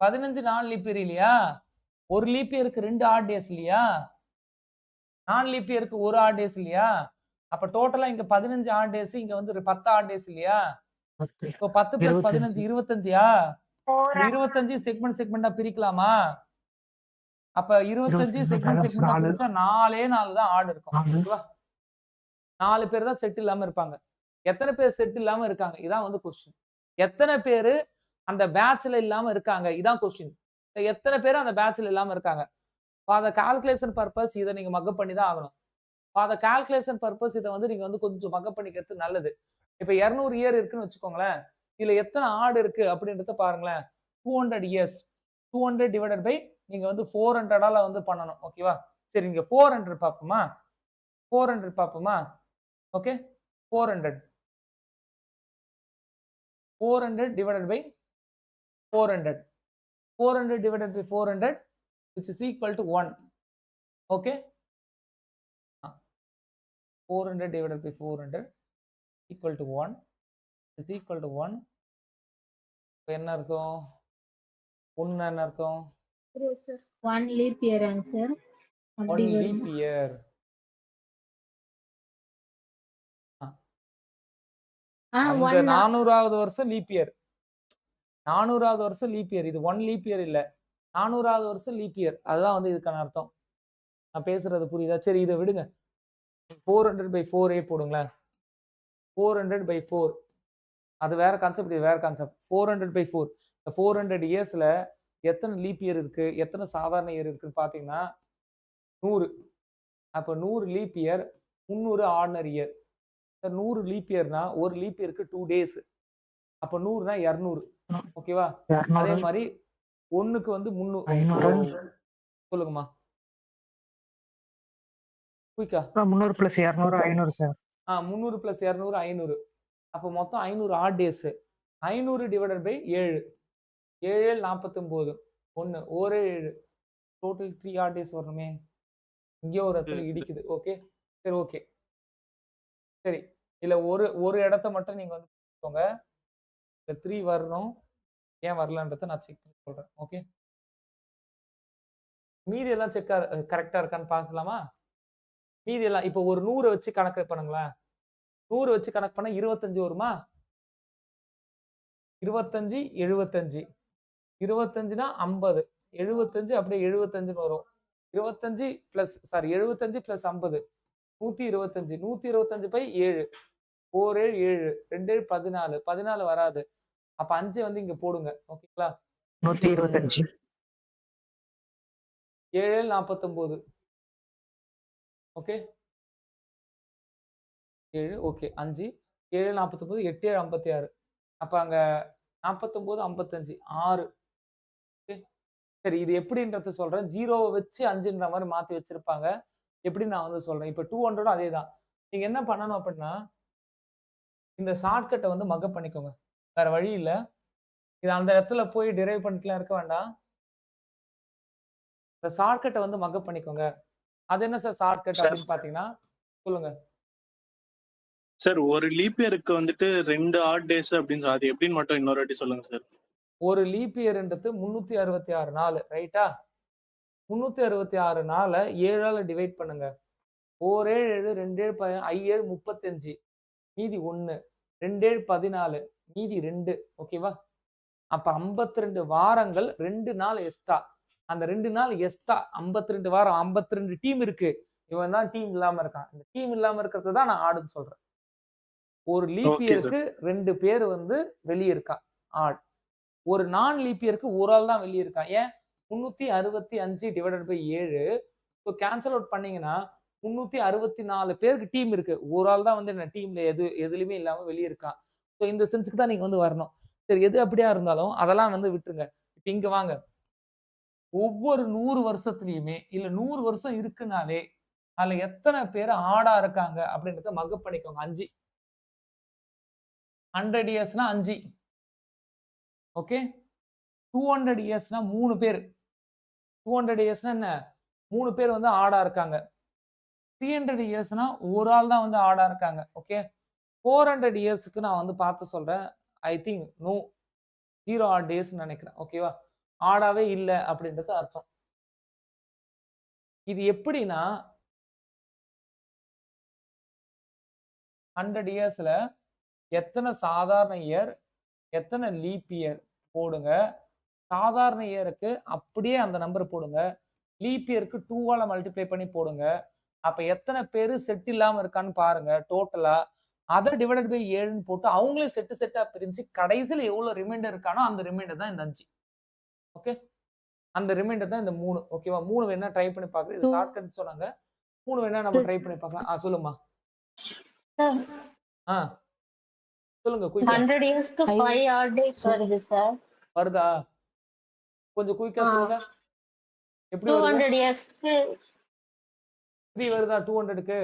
15 நான் லீப் இயர் இல்லையா? ஒரு லீப் இயருக்கு 2 ஆட் டேஸ் இல்லையா? நான் லீப் இயருக்கு 1 ஆட் டேஸ் இல்லையா? அப்ப டோட்டலா இங்க 15 ஆட் டேஸ், இங்க வந்து 10 ஆட் டேஸ் இல்லையா? 10 இப்போ 10 + 15 25 25யா? இந்த 25 செக்மெண்டா பிரிக்கலாமா? அப்ப 25 செக்மெண்டா 4 பிரிச்சா 4 தான் ஆட் இருக்கும். 4 ஓகேவா? 4 பேர் தான் செட் இல்லாம இருப்பாங்க. எத்தனை பேர் செட் இல்லாம இருக்காங்க? இதான் வந்து கொஸ்டின். எத்தனை பேரு அந்த பேட்ச்ல இல்லாம இருக்காங்க? இதான் கொஸ்டின். எத்தனை பேர் அந்த பேட்ச்ல இல்லாம இருக்காங்க? ஃபார் த கால்குலேஷன் பர்பஸ் இத நீங்க மக்கப் பண்ணி தான் ஆகணும். ஃபார் த கால்குலேஷன் பர்பஸ் இத வந்து நீங்க வந்து கொஞ்சம் மக்கப் பண்ணிக்கிறது நல்லது. இப்ப 200 இயர் இருக்குன்னு வச்சுக்கோங்களேன். இதுல எத்தனை ஆட் இருக்கு அப்படின்றத பாருங்களேன். 200 இயர்ஸ். 200 டிவைடட் பை நீங்க வந்து 400ஆல வந்து பண்ணணும். ஓகேவா? சரி, இங்க 400 பாப்போமா? 400 பாப்போமா? Okay. 400. 400 divided by 400. 400 divided by 400 which is equal to 1. Okay. 400 divided by 400 equal to 1 is equal to 1. என்ன அர்த்தம்? 1 என்ன அர்த்தம்? 1 leap year answer. 1 leap year. அந்த 400வது வருஷம் லீப் இயர். 400வது வருஷம் லீப் இயர். இது 1 லீப் இயர் இல்ல. 400வது வருஷம் லீப் இயர். அதுதான் வந்து இதுக்கான அர்த்தம். நான் பேசுறது புரியுதா? சரி, இதை விடுங்க. 400/4 போடுங்களேன். 400/4 அது வேற கான்செப்ட், இது வேற கான்செப்ட். 400/4 இந்த 400 இயர்ஸ்ல எத்தனை லீப் இயர் இருக்கு, எத்தனை சாதாரண இயர் இருக்குன்னு பாத்தீங்கன்னா 100. அப்ப 100 leap year, 300 ordinary year. 100 leap இயர்னா ஒரு லீப் இயருக்கு 2 டேஸ். அப்ப 100னா 200. ஓகேவா? அதே மாதிரி 1க்கு வந்து 300. சொல்லுங்கம்மா. குயிக்கா. 300 + 200 500 சார். 300 + 200 500. அப்ப மொத்தம் 500 odd days. 500 divided by 7. 7 49. 1 1 7. Total 3 odd days வரணுமே. இங்கே ஒரு இடத்துல இடிக்குது. ஓகே. சரி, ஓகே. சரி, இல்ல ஒரு இடத்த மட்டும் நீங்க வந்து போங்க. இந்த 3 வரணும். ஏன் வரலன்றத நான் செக் பண்ணி சொல்றேன். ஓகே. மீதி எல்லாம் கரெக்டா இருக்கான்னு பார்க்கலாமா? மீதி எல்லாம் இப்போ ஒரு 100 வச்சு கணக்கு பண்ணுங்களேன். 100 வச்சு கணக்கு பண்ணா 25 வருமா? 25 75. 25னா 50. 75 அப்படியே 75ன்னு வரும். 25 பிளஸ் 75 பிளஸ் 50 125. 125/7. 4 7 2 14. 14 வராது. அப்ப 5 வந்து இங்க போடுங்க. ஓகேங்களா? 125. 7 49. ஓகே. 7 ஓகே. 5 7 49 8 7 56. அப்ப அங்க 49 55 6. ஓகே. சரி, இது எப்படின்றத சொல்றேன். 0 வச்சு 5ன்ற மாதிரி மாத்தி வச்சிருப்பாங்க. எப்படி நான் வந்து சொல்றேன். இப்ப 200 அதேதான். நீங்க என்ன பண்ணணும் அப்படின்னா, இந்த ஷார்ட்கட்டை வந்து மக்கப் பண்ணிக்கோங்க. வேற வழி இல்ல. இது அந்த இடத்துல போய் டிரைவ் பண்ணிட்டுலாம் இருக்க வேண்டாம். இந்த ஷார்ட்கட்டை வந்து மக்கப் பண்ணிக்கோங்க. அது என்ன சார் ஷார்ட்கட் அப்படின்னு பாத்தீங்கன்னா சொல்லுங்க. சார், ஒரு லீப் இயருக்கு வந்துட்டு 2 ஆட் டேஸ் அப்படின்னு அது எப்படின்னு மட்டும் இன்னொரு வாட்டி சொல்லுங்க சார். ஒரு லீப் இயர்ன்றது 366 நாள். ரைட்டா? 366 நாள 7ஆல டிவைட் பண்ணுங்க. 4 7 2 7 5 7 35. மீதி 1. 2 7 14. மீதி 2. ஓகேவா? அப்ப 52 வாரங்கள் 2 நாள் எக்ஸ்ட்ரா. அந்த 2 நாள் எக்ஸ்ட்ரா 52 வாரம் 52 டீம் இருக்கு. இவன் தான் டீம் இல்லாம இருக்கான். இந்த டீம் இல்லாம இருக்கிறது தான் நான் ஆடுன்னு சொல்றேன். ஒரு லீப் இயருக்கு 2 பேர் வந்து வெளியே இருக்கான் ஆட். ஒரு நான் லீப் இயருக்கு ஒரு ஆள் தான் வெளியே இருக்கான். ஏன்? 365 divided by 7. So cancel out பண்ணீங்கன்னா 364 பேருக்கு டீம் இருக்கு. ஒரு ஆள் தான் வந்து என்ன டீம்ல எதுலயுமே இல்லாம வெளியே இருக்கான். ஸோ இந்த சென்ஸ்க்கு தான் நீங்க வந்து வரணும். சரி, எது அப்படியா இருந்தாலும் அதெல்லாம் வந்து விட்டுருங்க. இப்ப இங்க வாங்க. ஒவ்வொரு 100 வருஷத்துலயுமே இல்ல 100 வருஷம் இருக்குனாலே அதுல எத்தனை பேர் ஆடா இருக்காங்க அப்படின்றத மக்கப் பண்ணிக்கோங்க. 5. 100 இயர்ஸ்னா 5. ஓகே. 200 இயர்ஸ்னா 3 பேர். 200 இயர்ஸ்னா என்ன? 3 பேர் வந்து ஆடா இருக்காங்க. 300 இயர்ஸ்னா ஒரு ஆள் தான் வந்து ஆடா இருக்காங்க. ஓகே. 400 இயர்ஸ்க்கு நான் வந்து பார்த்து சொல்றேன். ஐ திங்க் நோ 0 ஆட் டேஸ்ன்னு நினைக்கிறேன். ஓகேவா? ஆடாவே இல்ல அப்படின்றது அர்த்தம். இது எப்படின்னா 100 இயர்ஸ்ல எத்தனை சாதாரண இயர், எத்தனை லீப் இயர் போடுங்க. சாதாரண இயருக்கு அப்படியே அந்த நம்பர் போடுங்க. லீப் இயருக்கு 2ஆல மல்டிப்ளை பண்ணி போடுங்க. அப்ப எத்தனை பேரு செட் இல்லாம இருக்கான்னு பாருங்க டோட்டலா. அத டிவைடட் பை 7ன்னு போட்டு அவங்களே செட்டா பிரிஞ்சு கடைசியில எவ்வளவு ரிமைண்டர் இருக்கானோ அந்த ரிமைண்டர் தான் இந்த 5. ஓகே. அந்த ரிமைண்டர் தான் இந்த 3. ஓகேவா? 3 வேணா ட்ரை பண்ணி பாக்குறேன். இது ஷார்ட்கட் சொன்னாங்க. 3 வேணா நம்ம ட்ரை பண்ணி பார்க்கலாம். சொல்லுமா. சார் ஆ சொல்லுங்க குயிக்கா. 100 இயர்ஸ்க்கு 5 ஆட் டேஸ் வருது சார். வருதா? கொஞ்சம் குயிக்கா சொல்லுங்க. எப்படி வருது? 200 இயர்ஸ்க்கு 3 வருதா 200க்கு?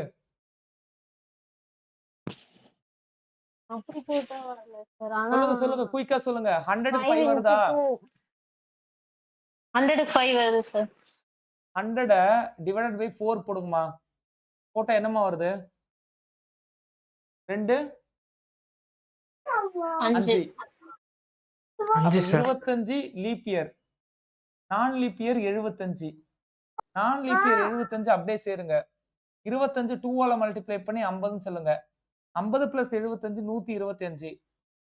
அப்படி போட்டா வரல சார். ஆனா சொல்லுங்க சொல்லுங்க குயிக்கா சொல்லுங்க. 100க்கு 5 வருதா? 100க்கு 5 வருது சார். 100 டிவைடட் பை 4 போடுங்கம்மா. போட்டா என்னம்மா வருது? 2 5. 5 சார். 25 leap year. நான் லீப் இயர் 75. நான் லீப் இயர் 75 அப்படியே சேருங்க. 25 2ஆல மல்டிப்ளை பண்ணி 50ன்னு சொல்லுங்க. 50 பிளஸ் 75 125.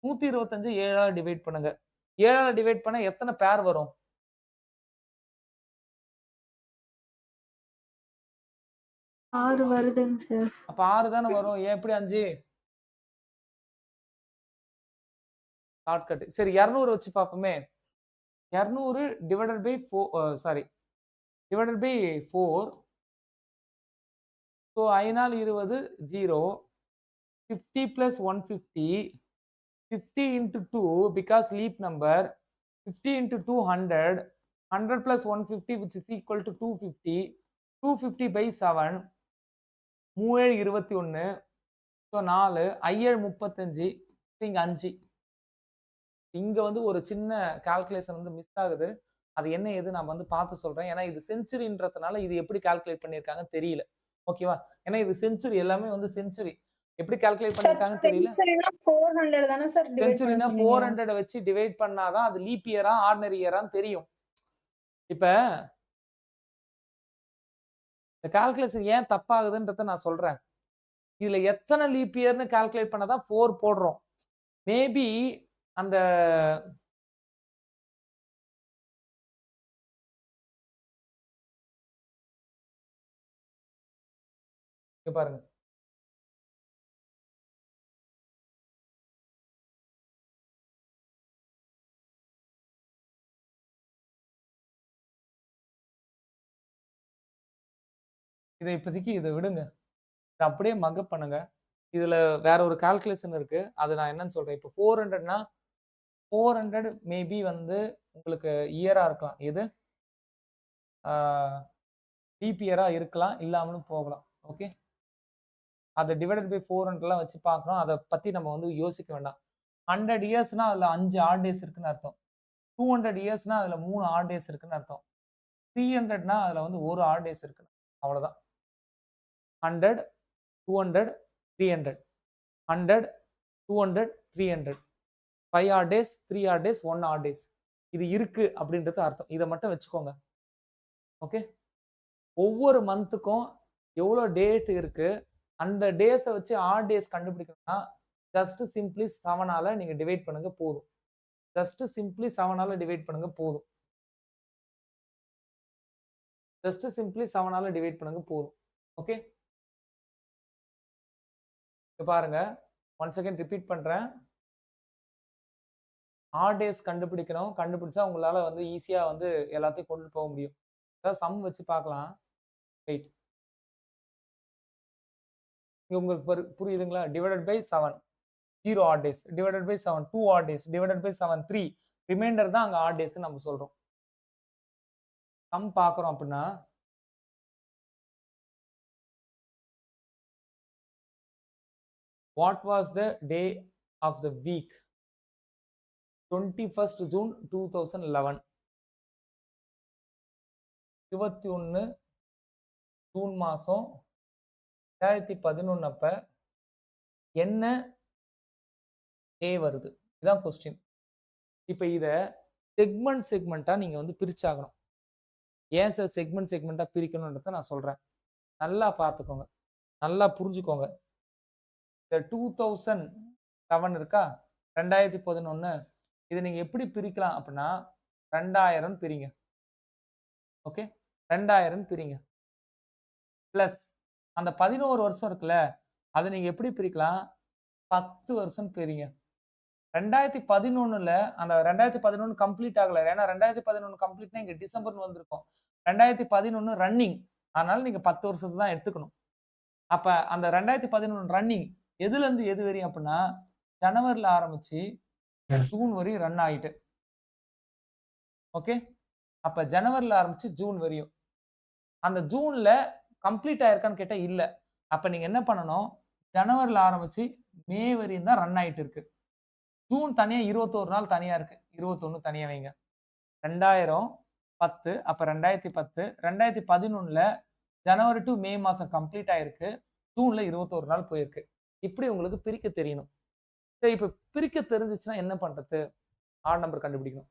125 7ஆல டிவைட் பண்ணுங்க. 7ஆல டிவைட் பண்ணா எத்தனை பேர் வரும்? 6 வருதுங்க சார். அப்ப 6 தானே வரும். ஏன் எப்படி 5? ஷார்ட்கட். சரி 200 வச்சு பார்ப்போமே. 200 divided by 4 divided by 4. So 5 நாள் 20 0. 50 plus 150. 50 into 2 because leap number. 50 into 2 100. 100 plus 150 which is equal to 250. 250 by 7. 3 21. So 4 5 35. இங்க 5. இங்க வந்து ஒரு சின்ன கால்குலேஷன் வந்து மிஸ் ஆகுது. அது என்ன ஏது நான் வந்து பார்த்து சொல்றேன். ஏன்னா இது செஞ்சுரின்றதுனால இது எப்படி கால்குலேட் பண்ணியிருக்காங்கன்னு தெரியல. ஓகேவா? ஏன்னா இது செஞ்சுரி எல்லாமே வந்து செஞ்சுரி. எப்படி கால்குலேட் பண்ணியிருக்காங்கன்னு தெரியல. செஞ்சுரினா 400 தானே சார் டிவைட் பண்ண செஞ்சுரினா சொன்னீங்க? 400 வச்சு டிவைட் பண்ணாதான் அது லீப் இயரா ஆர்டினரி இயரான்னு தெரியும். இப்ப இந்த கால்குலேஷன் ஏன் தப்பாகுதுன்றத நான் சொல்றேன். இதுல எத்தனை லீப் இயர்னு கால்குலேட் பண்ணாதான் 4 போடுறோம். மேபி அந்த இங்க பாருங்க. இதை இப்போதைக்கு இதை விடுங்க. இதை அப்படியே மக்கப் பண்ணுங்க. இதுல வேற ஒரு கால்குலேஷன் இருக்கு. அது நான் என்னன்னு சொல்றேன். இப்போ 400னா 400 மேபி வந்து உங்களுக்கு இயரா இருக்கலாம். எது? லீப் இயரா இருக்கலாம், இல்லாமலும் போகலாம். ஓகே. அதை டிவைடட் பை 400லாம் வச்சு பார்க்கணும். அதை பத்தி நம்ம வந்து யோசிக்க வேண்டாம். 100 இயர்ஸ்னா அதுல 5 ஆட் டேஸ் இருக்குன்னு அர்த்தம். 200 இயர்ஸ்னா அதுல 3 ஆட் டேஸ் இருக்குன்னு அர்த்தம். 300னா அதுல வந்து 1 ஆட் டேஸ் இருக்குன்னு. அவ்வளவுதான். 100 200 300. 100 200 300. 5 odd days 3 odd days 1 odd days. இது இருக்கு அப்படின்றது அர்த்தம். இதை மட்டும் வச்சுக்கோங்க. ஓகே. ஒவ்வொரு மந்த்துக்கும் எவ்வளோ டேட் இருக்கு, அந்த டேஸை வச்சு ஆட் டேஸ் கண்டுபிடிக்கணும்னா ஜஸ்ட் சிம்பிளி 7ஆல நீங்க டிவைட் பண்ணுங்க போதும். ஜஸ்ட் சிம்பிளி 7ஆல டிவைட் பண்ணுங்க போதும். ஜஸ்ட் சிம்பிளி 7ஆல டிவைட் பண்ணுங்க போதும். ஓகே. பாருங்க, ஒன் செகண்ட் ரிப்பீட் பண்றேன். ஆட் டேஸ் கண்டுபிடிக்கணும். கண்டுபிடிச்சா உங்களால வந்து ஈஸியா வந்து எல்லாத்தையும் கொண்டு போக முடியும். அதாவது சம் வச்சு பார்க்கலாம். வெயிட். உங்களுக்கு புரியுதுங்களா? Divided by 7 0 odd days, divided by 7 2 odd days, divided by 7 3. Remainder தான் அங்க ஆட் டேஸ் நம்ம சொல்றோம். சம் பார்க்குறோம் அப்படின்னா what was the day of the week 21st June 2011 21 June மாதம் 2011 அப்ப என்ன டே வருது? இதான் கொஸ்டின். இப்போ இதை செக்மெண்ட்டாக நீங்கள் வந்து பிரிச்சாகணும். ஏன் சார் செக்மெண்ட்டாக பிரிக்கணுன்றதை நான் சொல்கிறேன். நல்லா பார்த்துக்கோங்க, நல்லா புரிஞ்சுக்கோங்க. இந்த 2011 இருக்கா, 2011 இதை நீங்கள் எப்படி பிரிக்கலாம் அப்படின்னா 2000 பிரிங்க. ஓகே, 2000 பிரிங்க. ப்ளஸ் அந்த 11 வருஷம் இருக்குல்ல, அதை நீங்கள் எப்படி பிரிக்கலாம்? 10 வருஷம் பிரிங்க. 2011 அந்த 2011 கம்ப்ளீட் ஆகல. ஏன்னா 2011 கம்ப்ளீட்னா இங்க டிசம்பர்னு வந்திருக்கும். 2011 ரன்னிங். அதனால நீங்க 10 வருஷத்தை தான் எடுத்துக்கணும். அப்ப அந்த 2011 ரன்னிங் எதுல இருந்து எது வரையும் அப்படின்னா ஜனவரில ஆரம்பிச்சு ஜூன் வரையும் ரன் ஆயிட்டு. ஓகே, அப்ப ஜனவரில ஆரம்பிச்சு ஜூன் வரையும். அந்த ஜூன்ல கம்ப்ளீட் ஆயிருக்கான்னு கேட்டா இல்ல. அப்ப நீங்க என்ன பண்ணணும்? ஜனவரில ஆரம்பிச்சு மே வரையும் தான் ரன் ஆயிட்டு இருக்கு. ஜூன் தனியா 21 நாள் தனியா இருக்கு. 21 தனியா வைங்க. 2010 அப்ப 2010 2011ல ஜனவரி டு மே மாசம் கம்ப்ளீட் ஆயிருக்கு. ஜூன்ல 21 நாள் போயிருக்கு. இப்படி உங்களுக்கு பிரிக்க தெரியணும். சரி, இப்ப பிரிக்க தெரிஞ்சிச்சுன்னா என்ன பண்றது? ஆட் நம்பர் கண்டுபிடிக்கணும்.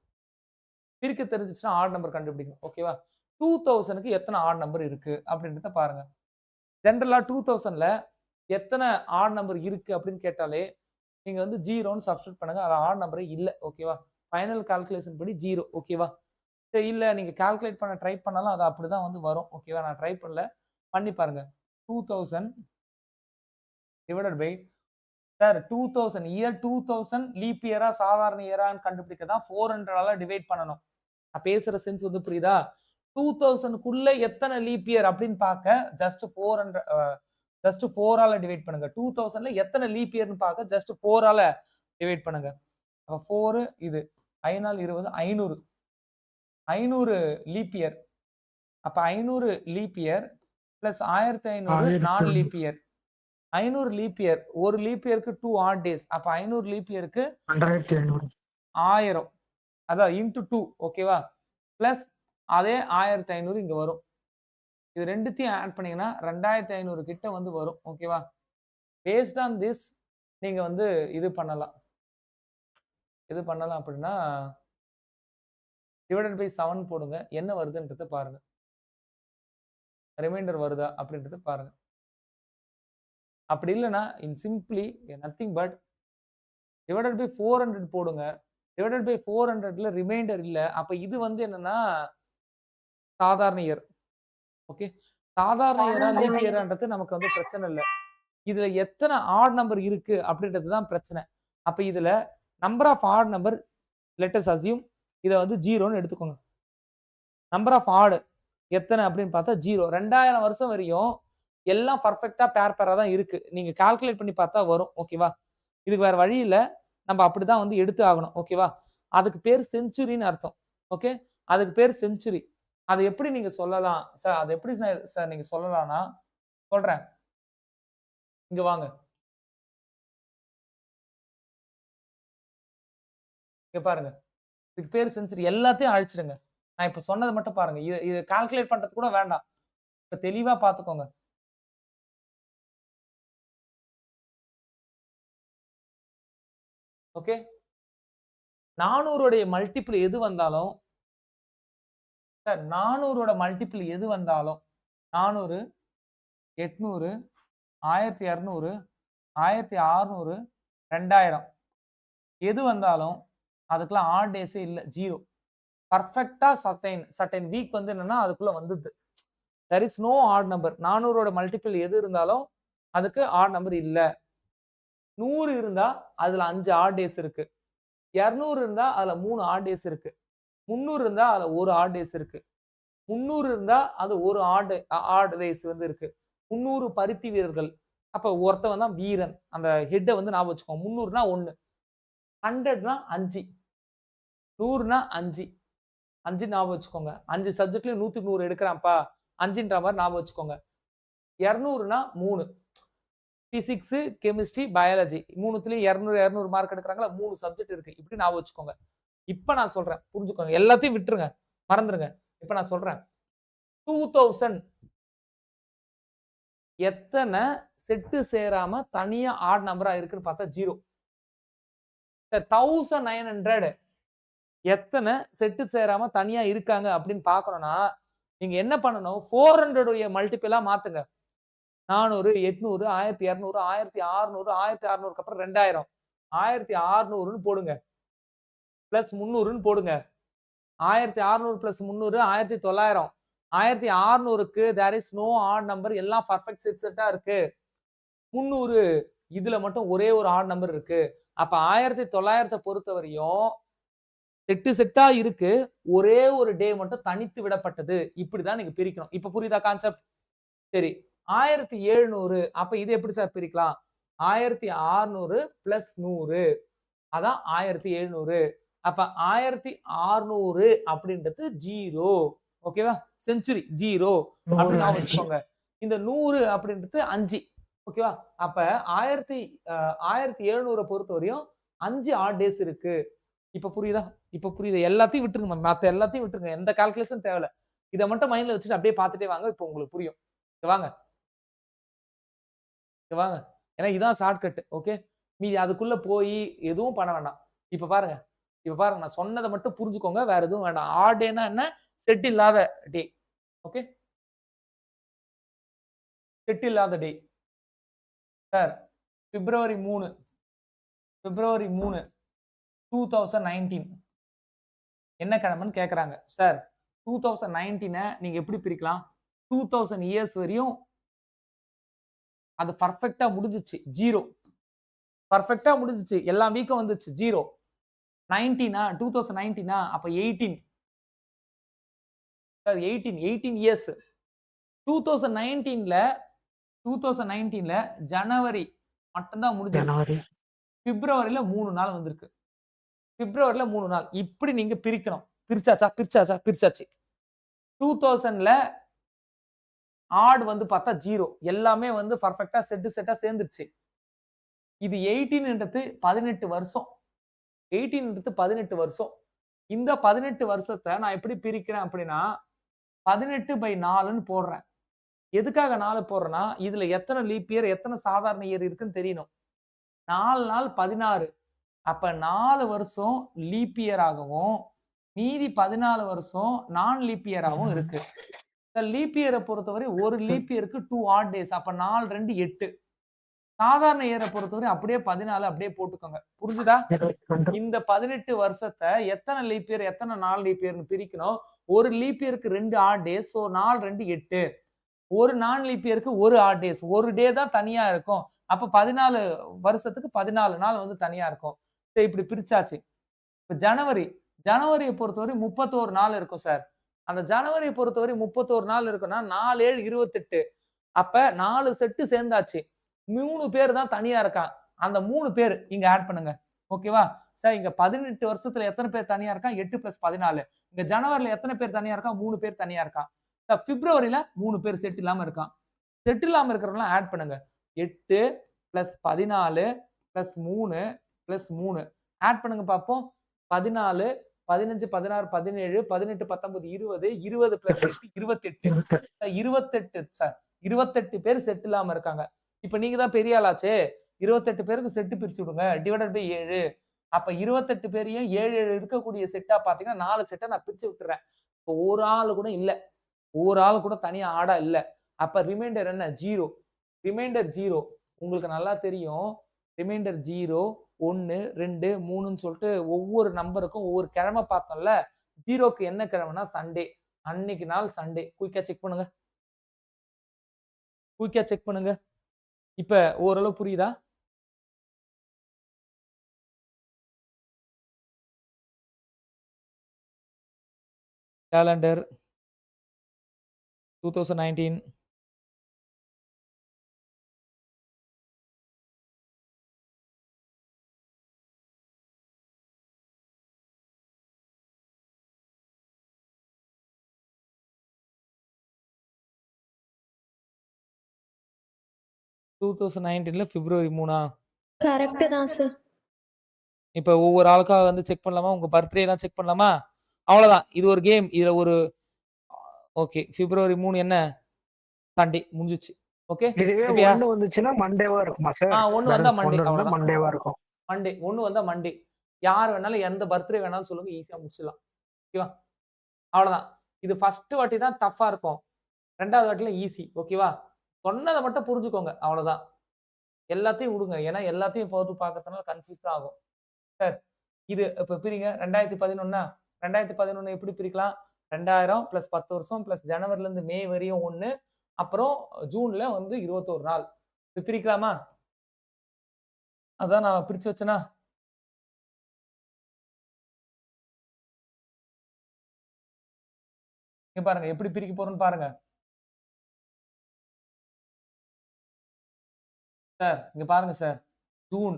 பிரிக்க தெரிஞ்சிச்சுன்னா ஆட் நம்பர் கண்டுபிடிக்கணும். ஓகேவா? 2000க்கு எத்தனை ஆட் நம்பர் இருக்கு அப்படின்றத பாருங்க. ஜென்ரலா 2000ல எத்தனை ஆட் நம்பர் இருக்கு அப்படின்னு கேட்டாலே நீங்க வந்து 0ன்னு சப்ஸ்டிட்யூட் பண்ணுங்க. அது ஆட் நம்பரே இல்ல. ஓகேவா? ஃபைனல் கால்குலேஷன் படி 0. ஓகேவா? சரி, இல்ல நீங்க கால்குலேட் பண்ண ட்ரை பண்ணாலும் அது அப்படிதான் வந்து வரும். ஓகேவா? நான் ட்ரை பண்ணல, பண்ணி பாருங்க. 2000 divided by sir 2000 year 2000 leap இயரா சாதாரண இயரான்னு கண்டுபிடிக்க தான் 400ஆல டிவைட் பண்ணணும். நான் பேசுற சென்ஸ் வந்து புரியுதா? 2000க்குள்ள எத்தனை லீப் இயர் அப்படின்னு பார்க்க ஜஸ்ட் 4ஆல டிவைட் பண்ணுங்க. 2000ல எத்தனை லீப் இயர்னு பார்க்க ஜஸ்ட் 4ஆல டிவைட் பண்ணுங்க. அப்ப 4 இது 5 நாள் 20 500 500 லீப் இயர். அப்ப 500 leap year plus 1500 4 leap year. 500 leap year, ஒரு லீப் இயருக்கு 2 ஆட் டேஸ். அப்ப 500 லீப் இயருக்கு 1000, அதான் இன்டு 2. ஓகேவா? பிளஸ் அதே 1500 இங்க வரும். இது ரெண்டுத்தையும் ஆட் பண்ணீங்கன்னா 2500 கிட்ட வந்து வரும். ஓகேவா? பேஸ்ட் ஆன் திஸ் நீங்க வந்து இது பண்ணலாம் அப்படின்னா டிவைடட் பை 7 போடுங்க. என்ன வருதுன்றத பாருங்க. ரிமைண்டர் வருதா அப்படின்றத பாருங்க. அப்படி இல்லைன்னா in simply nothing but divided by 400 போடுங்க. டிவைடட் பை 400ல ரிமைண்டர் இல்லை. அப்ப இது வந்து என்னன்னா சாதாரண இயர். ஓகே, சாதாரண இயரா லீப் இயரான்றது நமக்கு வந்து பிரச்சனை இல்லை. இதுல எத்தனை ஆட் நம்பர் இருக்கு அப்படின்றது தான் பிரச்சனை. அப்ப இதுல number of odd number let us assume இதை வந்து 0ன்னு எடுத்துக்கோங்க. நம்பர் ஆஃப் ஆட் எத்தனை அப்படின்னு பார்த்தா 0. 2000 வருஷம் வரையும் எல்லாம் பர்ஃபெக்டா பேரா தான் இருக்கு. நீங்க கால்குலேட் பண்ணி பார்த்தா வரும். ஓகேவா? இதுக்கு வேற வழி இல்லை, நம்ம அப்படிதான் வந்து எடுத்து ஆகணும். ஓகேவா? அதுக்கு பேர் செஞ்சுரின்னு அர்த்தம். ஓகே, அதுக்கு பேர் செஞ்சுரி. அதை எப்படி நீங்க சொல்லலாம் சார்? அது எப்படி சார் நீங்க சொல்லலாம்னா சொல்றேன். இங்க வாங்க, இங்க பாருங்க. இதுக்கு பேர் செஞ்சுரி. எல்லாத்தையும் அழிச்சிடுங்க. நான் இப்ப சொன்னது மட்டும் பாருங்க. இது கால்குலேட் பண்றது கூட வேண்டாம். இப்ப தெளிவா பாத்துக்கோங்க. ஓகே, 400 மல்டிபிள் எது வந்தாலும் சார் 400 மல்டிபிள் எது வந்தாலும் 400 800 1200 1600 2000 எது வந்தாலும் அதுக்கெல்லாம் ஆட் டேஸே இல்லை. 0. பர்ஃபெக்டா சர்டைன் வீக் வந்து என்னன்னா அதுக்குள்ள வந்துது. there is no odd number. 400 multiple எது இருந்தாலும் அதுக்கு ஆட் நம்பர் இல்லை. 100 இருந்தா அதுல 5 ஆட் டேஸ் இருக்கு. 200 இருந்தா அதுல 3 ஆட் டேஸ் இருக்கு. 300 இருந்தா அதுல 1 ஆட் டேஸ் இருக்கு. 300 இருந்தா அது ஒரு ஆட் டேஸ் வந்து இருக்கு. 300 பருத்தி வீரர்கள். அப்ப ஒருத்தவன் தான் வீரன். அந்த ஹெட்டை வந்து ஞாபகம் வச்சுக்கோங்க. 300னா 1, 100னா 5, 100னா 5, 5 ஞாபகம் வச்சுக்கோங்க. 5 சப்ஜெக்ட்லயும் 100க்கு 100 எடுக்கிறான்ப்பா 5ன்ற மாதிரி ஞாபகம் வச்சுக்கோங்க. 200னா 3 பிசிக்ஸ், கெமிஸ்ட்ரி, பயாலஜி மூணுத்துலயும் 200 200 மார்க் எடுக்கிறாங்களா 3 சப்ஜெக்ட் இருக்கு. இப்படி ஞாபகம் வச்சுக்கோங்க. இப்ப நான் சொல்றேன் புரிஞ்சுக்கோங்க. எல்லாத்தையும் விட்டுருங்க, மறந்துருங்க. இப்ப நான் சொல்றேன் 2000 எத்தனை செட்டு சேராம தனியா ஆட் நம்பரா இருக்குன்னு பார்த்தா 0. 1900 எத்தனை செட்டு சேராம தனியா இருக்காங்க அப்படின்னு பார்க்கணும்னா நீங்க என்ன பண்ணணும் 400 உடைய மல்டிபிளா மாத்துங்க. 400, 800, 1200, 1600, 1600க்கு அப்புறம் 2000, 1600ன்னு போடுங்க. பிளஸ் 300ன்னு போடுங்க. 1600 plus 300 1900. 1600க்கு there is no odd number, எல்லாம் பர்ஃபெக்ட் செட்டா இருக்கு. 300 இதுல மட்டும் ஒரே ஒரு ஆட் நம்பர் இருக்கு. அப்ப 1900 பொறுத்தவரையும் செட்டா இருக்கு. ஒரே ஒரு டே மட்டும் தனித்து விடப்பட்டது. இப்படிதான் நீங்க பிரிக்கணும். இப்ப புரியுதா கான்செப்ட்? சரி 1700 அப்ப இது எப்படி சார் பிரிக்கலாம்? 1600 பிளஸ் 100 அதான் 1700. அப்ப 1600 அப்படின்றது 0. ஓகேவா? செஞ்சுரி 0 அப்படின்னு ஞாபகம் வச்சுக்கோங்க. இந்த 100 அப்படின்றது 5. ஓகேவா? அப்ப 1700 பொறுத்தவரையும் 5 ஆட் டேஸ் இருக்கு. இப்ப புரியுதா? இப்ப புரியுது. எல்லாத்தையும் விட்டுருங்க. மத்த எல்லாத்தையும் விட்டுருங்க. எந்த கால்குலேஷன் தேவையில்ல. இதை மட்டும் மைண்ட்ல வச்சுட்டு அப்படியே பார்த்துட்டே வாங்க. இப்ப உங்களுக்கு புரியும். வாங்க வாங்க. ஏன்னா இதான் ஷார்ட்கட். ஓகே, மீதி அதுக்குள்ள போய் எதுவும் பண்ண வேண்டாம். இப்ப பாருங்க நான் சொன்னதை மட்டும் புரிஞ்சுக்கோங்க. வேற எதுவும் வேண்டாம். ஆட் டேனா என்ன? செட் இல்லாத டே. ஓகே, செட் இல்லாத டே. சார் பிப்ரவரி 3 2019 என்ன கிழமைன்னு கேக்குறாங்க. சார் 2019 நீங்க எப்படி பிரிக்கலாம்? 2000 இயர்ஸ் வரையும் அது பர்ஃபெக்ட்டா முடிஞ்சிச்சு 0. பர்ஃபெக்ட்டா முடிஞ்சிச்சு. எல்லா வீக்கும் வந்துச்சு 0. 2019 அப்ப 18. Sir 18 years. 2019ல ஜனவரி மட்டும்தான் முடிஞ்சது. பிப்ரவரியில 3 நாள் வந்திருக்கு. பிப்ரவரியில 3 நாள். இப்படி நீங்க பிரிக்கணும். பிரிச்சாச்சு. 2000ல ஆட் வந்து பார்த்தா 0. எல்லாமே வந்து பர்ஃபெக்ட்டா செட்டா சேர்ந்துருச்சு. இது 18ன்றது 18 வருஷம். 18ன்றது 18 வருஷம். இந்த 18 வருஷத்தை நான் எப்படி பிரிக்கிறேன் அப்படின்னா 18/4ன்னு போடுறேன். எதுக்காக 4 போடுறேன்னா இதுல எத்தனை லீப் இயர் எத்தனை சாதாரண இயர் இருக்குன்னு தெரியணும். 4 நாள் 16. அப்ப 4 வருஷம் லீப் இயர் ஆகவும் மீதி 14 வருஷம் நான் லீப் இயராகவும் இருக்கு. லீப் இயரை பொறுத்தவரை ஒரு லீப் இயருக்கு 2 ஆட் டேஸ். அப்ப 4 2 8. சாதாரண இயரை பொறுத்தவரை அப்படியே 14 அப்படியே போட்டுக்கோங்க. புரிஞ்சுதா? இந்த 18 வருஷத்தை எத்தனை லீப் இயர் எத்தனை நாள் லீப் இயர்னு பிரிக்கணும். ஒரு லீப் இயருக்கு 2 ஆட் டேஸ். சோ 4 2 8. ஒரு நான் லீப் இயருக்கு ஒரு ஆட் டேஸ். ஒரு டே தான் தனியா இருக்கும். அப்ப 14 வருஷத்துக்கு 14 நாள் வந்து தனியா இருக்கும். சரி, இப்படி பிரிச்சாச்சு. இப்ப ஜனவரியை பொறுத்தவரை 31 நாள் இருக்கும் சார். அந்த ஜனவரியை பொறுத்தவரை 31 நாள் இருக்குன்னா 4 7 28. அப்ப 4 செட்டு சேர்ந்தாச்சு. 3 பேர் தான் தனியா இருக்கான். அந்த 3 பேர் இங்க ஆட் பண்ணுங்க. ஓகேவா சார்? இங்க 18 வருஷத்துல எத்தனை பேர் தனியா இருக்கான்? 8 + 14. இங்க ஜனவரியில எத்தனை பேர் தனியா இருக்கான்? 3 பேர் தனியா இருக்கான். சார் பிப்ரவரியில 3 பேர் செட் இல்லாம இருக்கான். செட் இல்லாம இருக்கிறவங்க ஆட் பண்ணுங்க. 8 + 14 + 3 + 3 ஆட் பண்ணுங்க பாப்போம். 14 15 16 17 18 19 20 20 + 8 28. 28 சார். 28 பேர் செட் இல்லாம இருக்காங்க. இப்ப நீங்க தான் பெரிய ஆளாச்சே. 28 பேருக்கு செட் பிரிச்சு விடுங்க. /7. அப்ப 28 பேரையும் 7 7 இருக்கக்கூடிய செட்டா பாத்தீங்கன்னா 4 செட்டை நான் பிரிச்சு விட்டுறேன். இப்போ ஒரு ஆள் கூட இல்ல. ஒரு ஆள் கூட தனியா ஆடா இல்ல. அப்ப ரிமைண்டர் என்ன? 0. ரிமைண்டர் 0. உங்களுக்கு நல்லா தெரியும். ரிமைண்டர் 0 1 2 3ன்னு சொல்லிட்டு ஒவ்வொரு நம்பருக்கும் ஒவ்வொரு கிழமை பார்த்தோம்ல. 0க்கு என்ன கிழமைனா சண்டே. அன்னைக்கு நாள் சண்டே. குயிக்கா செக் பண்ணுங்க. இப்ப ஓரளவு புரியுதா? கேலண்டர் 2019 2019ல பிப்ரவரி 3ஆ? கரெக்ட் தான் சார். இப்ப ஒவ்வொரு ஆளுக்கா வந்து செக் பண்ணலாமா? உங்க பர்த்டே எல்லாம் செக் பண்ணலாமா? அவ்வளவுதான். இது ஒரு கேம். இதுல ஒரு ஓகே. பிப்ரவரி 3 என்ன? சண்டே முடிஞ்சுச்சு. ஓகே. இதுவே இப்பயா 1 வந்துச்சுன்னா மண்டேவா இருக்குமா சார்? 1 வந்தா பேலன்ஸ் மண்டே 1 இருந்தா அவ்வளவுதான். மண்டேவா இருக்கும். மண்டே 1 வந்தா மண்டே. யார் வேணாலும் எந்த பர்த்டே வேணாலும் சொல்லுங்க. ஈஸியா முடிச்சிடலாம். ஓகேவா? அவ்வளவுதான். இது ஃபர்ஸ்ட் வாட்டி தான் டஃப்பா இருக்கும். 2வது வாட்டில ஈஸி. ஓகேவா? சொன்னத மட்டும் புரிஞ்சுக்கோங்க. அவ்வளவுதான். எல்லாத்தையும் விடுங்க. ஏன்னா எல்லாத்தையும் போட்டு பார்க்கறதுனால கன்ஃப்யூஸ் தான் ஆகும். சார் இது இப்ப பிரிங்க 2011 2011 எப்படி பிரிக்கலாம்? 2000 பிளஸ் 10 வருஷம் பிளஸ் ஜனவரில இருந்து மே வரையும் 1 அப்புறம் ஜூன்ல வந்து 21 நாள். இப்ப பிரிக்கலாமா? அதான் நான் பிரிச்சு வச்சேனா? இங்க பாருங்க எப்படி பிரிக்க போறோம்னு பாருங்க. சார் இங்க பாருங்க சார். June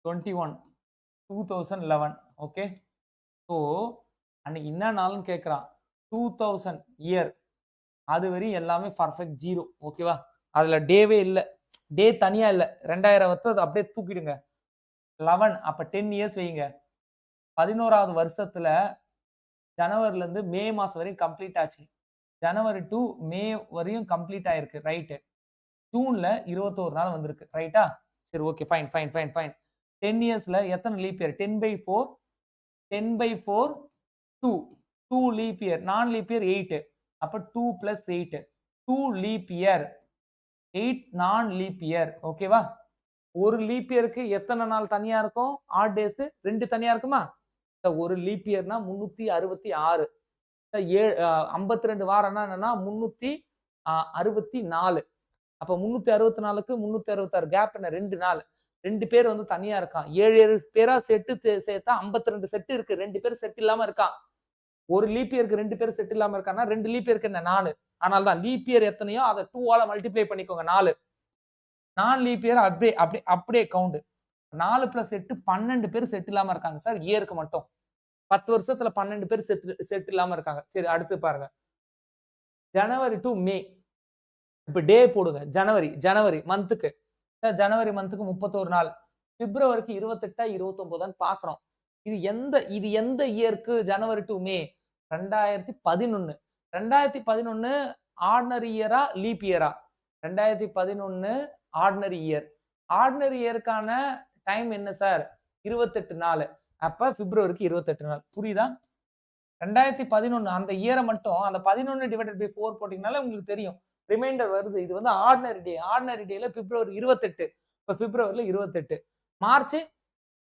21 2011 okay. ஸோ அன்னைக்கு என்ன நாள்னு கேட்குறான். 2000 இயர். அது வரையும் எல்லாமே பர்ஃபெக்ட் 0 ஓகேவா? அதுல டேவே இல்ல. டே தனியா இல்ல. 2000 வத்து அப்படியே தூக்கிடுங்க. 11 அப்ப 10 இயர்ஸ் வைங்க. 11வது வருஷத்துல ஜனவரில இருந்து மே மாசம் வரையும் கம்ப்ளீட் ஆச்சு. ஜனவரி டு மே வரையும் கம்ப்ளீட் ஆயிருக்கு. ரைட். ஜூன்ல 21 நாள் வந்திருக்கு. ரைட்டா? சரி okay fine fine fine fine. 10 இயர்ஸ்ல எத்தனை லீப் இயர்? 10/4 10/4 2 2 leap year. நான் லீப் இயர் 8. அப்ப 2 + 8 2 லீப் இயர் 8 நான் லீப் இயர். ஓகேவா? ஒரு லீப் இயருக்கு எத்தனை நாள் தனியா இருக்கும்? ஆட் டேஸ் 2 தனியா இருக்குமா? ஒரு லீப் இயர்னா 366. 52 வாரம்னா என்னன்னா 364. அப்ப 364க்கு 366 கேப் என்ன? 2 நாள். 2 பேர் வந்து தனியா இருக்கான். 7 பேரா சேர்த்தா 52 செட் இருக்கு. 2 பேர் செட் இல்லாம இருக்கான். ஒரு லீப் இயருக்கு 2 பேர் செட் இல்லாம இருக்கான்னா 2 லீப் இயருக்கு என்ன? 4. அதனால தான் லீப் இயர் எத்தனையோ அதை 2 ஆல மல்டிப்ளை பண்ணிக்கோங்க. 4. நான் லீப் இயர் அப்படியே கவுண்ட். 4 + 8 12 பேர் செட் இல்லாம இருக்காங்க சார் இயருக்கு மட்டும். 10 வருஷத்துல 12 பேர் செட் இல்லாம இருக்காங்க. சரி அடுத்து பாருங்க. ஜனவரி டு மே. இப்ப டே போடுங்க. ஜனவரி மந்த்துக்கு. ஜனவரி மந்த்துக்கு 31 நாள். பிப்ரவரிக்கு 28 29 பாக்குறோம். இது எந்த இயருக்கு? ஜனவரி டு மே 2011. 2011 ஆர்டினரி இயரா லீப் இயரா? 2011 ஆர்டினரி இயர். ஆர்டினரி இயருக்கான டைம் என்ன சார்? 28 நாள். அப்ப பிப்ரவரிக்கு 28 நாள். புரியுதா? 2011 அந்த இயரை மட்டும் அந்த 11/4 போட்டீங்கனால உங்களுக்கு தெரியும். ரிமைண்டர் வருது. இது வந்து ஆர்டினரி டே. ஆர்டினரி டேல பிப்ரவரி 28. இப்ப பிப்ரவரில 28. மார்ச்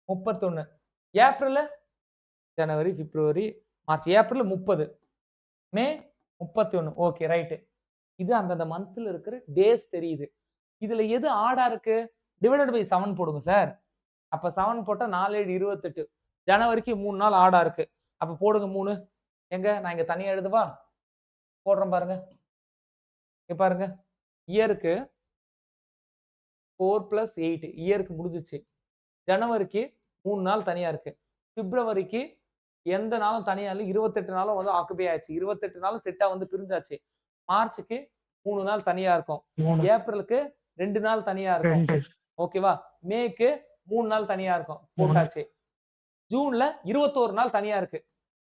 31. ஏப்ரல் ஜனவரி பிப்ரவரி மார்ச் ஏப்ரல் 30. மே 31. Okay right. இது அந்தந்த மந்த்ல இருக்கிற டேஸ் தெரியுது. இதுல எது ஆடா இருக்கு? டிவைடட் பை 7 போடுங்க சார். அப்ப 7 போட்டா 4 7 28. ஜனவரிக்கு 3 நாள் ஆடா இருக்கு. அப்ப போடுங்க 3. எங்க நான் இங்க தனியா எழுதுவா? போடுறேன் பாருங்க. இங்க பாருங்க. இயருக்கு 4 + 8 இயருக்கு முடிஞ்சிச்சு. ஜனவரிக்கு 3 நாள் தனியா இருக்கு. பிப்ரவரிக்கு எந்த நாளும் தனியா இல்ல. 28 நாளும் வந்து ஆக்குபை ஆயிடுச்சு. 28 நாளும் செட்டா வந்து பிரிஞ்சாச்சு. மார்ச்சுக்கு 3 நாள் தனியா இருக்கும். 3 ஏப்ரலுக்கு 2 நாள் தனியா இருக்கும். 2 ஓகேவா? மேக்கு 3 நாள் தனியா இருக்கும். போட்டாச்சு. ஜூன்ல 21 நாள் தனியா இருக்கு.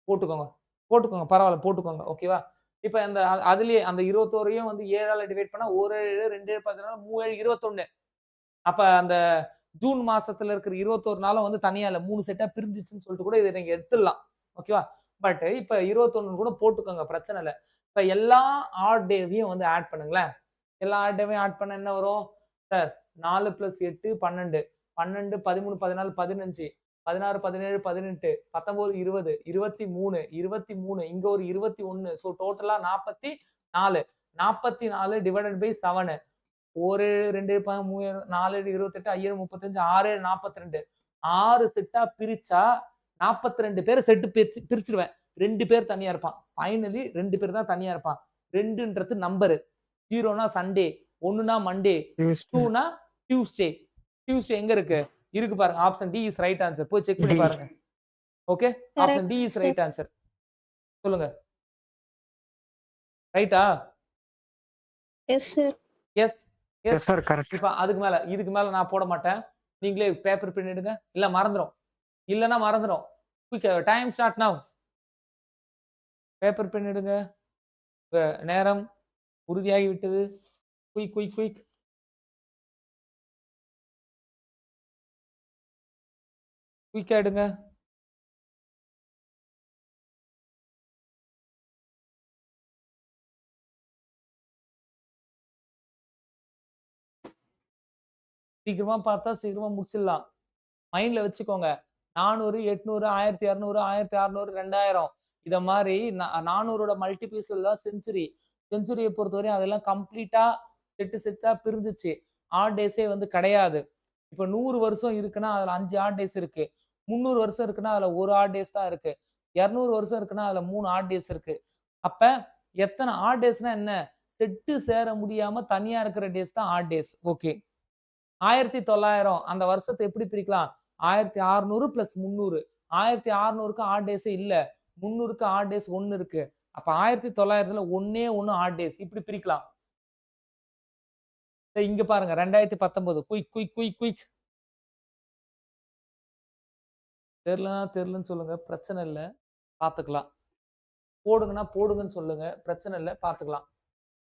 போட்டுக்கோங்க பரவாயில்ல போட்டுக்கோங்க. ஓகேவா? இப்ப அந்த அதுலயே அந்த 21யும் வந்து 7ஆல டிவைட் பண்ணா 1 7 2 7 14 3 7 21. அப்ப அந்த ஜூன் மாசத்துல இருக்கிற 21 நாளும் வந்து தனியா இல்ல. 3 செட்டா பிரிஞ்சிச்சுன்னு சொல்லிட்டு கூட இதை நீங்க எடுத்துடலாம். ஓகேவா? பட் இப்ப 21 கூட போட்டுக்கோங்க. பிரச்சனை இல்ல. இப்ப எல்லா ஆட் டேவையும் வந்து ஆட் பண்ணுங்களேன். எல்லா ஆட் டேவையும் ஆட் பண்ண என்ன வரும்? சார் 4 + 8 12 12 13 14 15 16 17 18 19 20 23 23 இங்க ஒரு 21. சோ டோட்டலா 44. 44 டிவைடட் பை 7. 1 7 2 3 4 7 28 5 35 6 7 42. 6 செட்டா பிரிச்சா 42 பேர் செட் பிரிச்சிருவேன். 2 பேர் தனியா இருப்பான். ஃபைனலி 2 பேர் தான் தனியா இருப்பான். 2ன்றது நம்பர். 0னா சண்டே, 1னா மண்டே, 2னா டியூஸ்டே. டியூஸ்டே எங்க இருக்கு? இருக்கு பாருங்க. Option D is right answer. போய் செக் பண்ணி பாருங்க. Okay? Option D is right answer. சொல்லுங்க. ரைட்டா? Yes sir. Yes. Yes. Yes sir correct. இப்ப இதுக்கு மேல நான் போட மாட்டேன். நீங்களே பேப்பர் பென் எடுங்க. இல்ல மறந்துரும். இல்லன்னா மறந்துரும். Quick time start now. Paper pen எடுங்க. உங்க நேரம் உறுதியாகி விட்டது. Quick quick quick. குயிக்கா எடுங்க. சீக்கிரமா பார்த்தா சீக்கிரமா முடிச்சிடலாம். மைண்ட்ல வச்சுக்கோங்க. 400, 800, 1200, 1600, 2000 இத மாதிரி 400ஓட மல்டிபிள்ஸ்ல தான் செஞ்சுரி. செஞ்சுரிய பொறுத்தவரையும் அதெல்லாம் கம்ப்ளீட்டா செட்டா பிரிஞ்சுச்சு. ஆட் டேஸே வந்து கிடையாது. இப்ப 100 வருஷம் இருக்குன்னா அதுல 5 ஆட் டேஸ் இருக்கு. 300 வருஷம் இருக்குன்னா அதுல 1 ஆட் டேஸ் தான் இருக்கு. 200 வருஷம் இருக்குன்னா அதுல 3 ஆட் டேஸ் இருக்கு. அப்ப எத்தனை ஆட் டேஸ்னா என்ன? செட்டு சேர முடியாம தனியா இருக்கிற டேஸ் தான் ஆட் டேஸ். ஓகே. 1900 அந்த வருஷத்தை எப்படி பிரிக்கலாம்? 1600 பிளஸ் 300. 1600க்கு ஆட் டேஸே இல்ல. 300க்கு ஆட் டேஸ் 1 இருக்கு. அப்ப 1900ல ஒண்ணே 1 ஆட் டேஸ். இப்படி பிரிக்கலாம். இங்க பாருங்க 2019 குயிக் குயிக் குயிக் குயிக். தெரியலன்னு சொல்லுங்க. பிரச்சனை இல்ல. பாத்துக்கலாம். போடுங்கன்னா போடுங்கன்னு சொல்லுங்க. பிரச்சனை இல்ல. பாத்துக்கலாம்.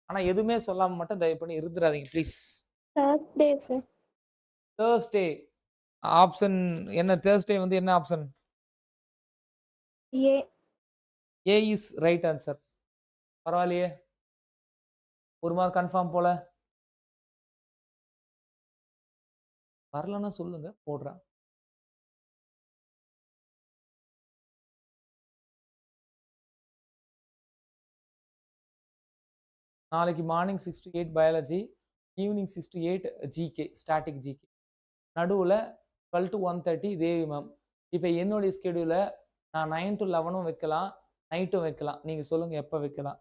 ஆனா எதுவுமே சொல்லாம மட்டும் தயவு பண்ணி இருந்துராதீங்க please. Thursday sir. Thursday option என்ன? தேர்ஸ்டே வந்து என்ன option? A. A is right answer. பரவாயில்லையே. ஒரு மார்க் கன்ஃபார்ம் போல. வரலன்னா சொல்லுங்க போடுறேன். நாளைக்கு morning 6 to 8 biology, evening 6 to 8 GK, static GK. நடுவில் 12 to 1:30 தேவி மேம். இப்போ என்னுடைய ஸ்கெடியூல நான் 9 to 11 வைக்கலாம், நைட்டும் வைக்கலாம். நீங்கள் சொல்லுங்கள் எப்போ வைக்கலாம்.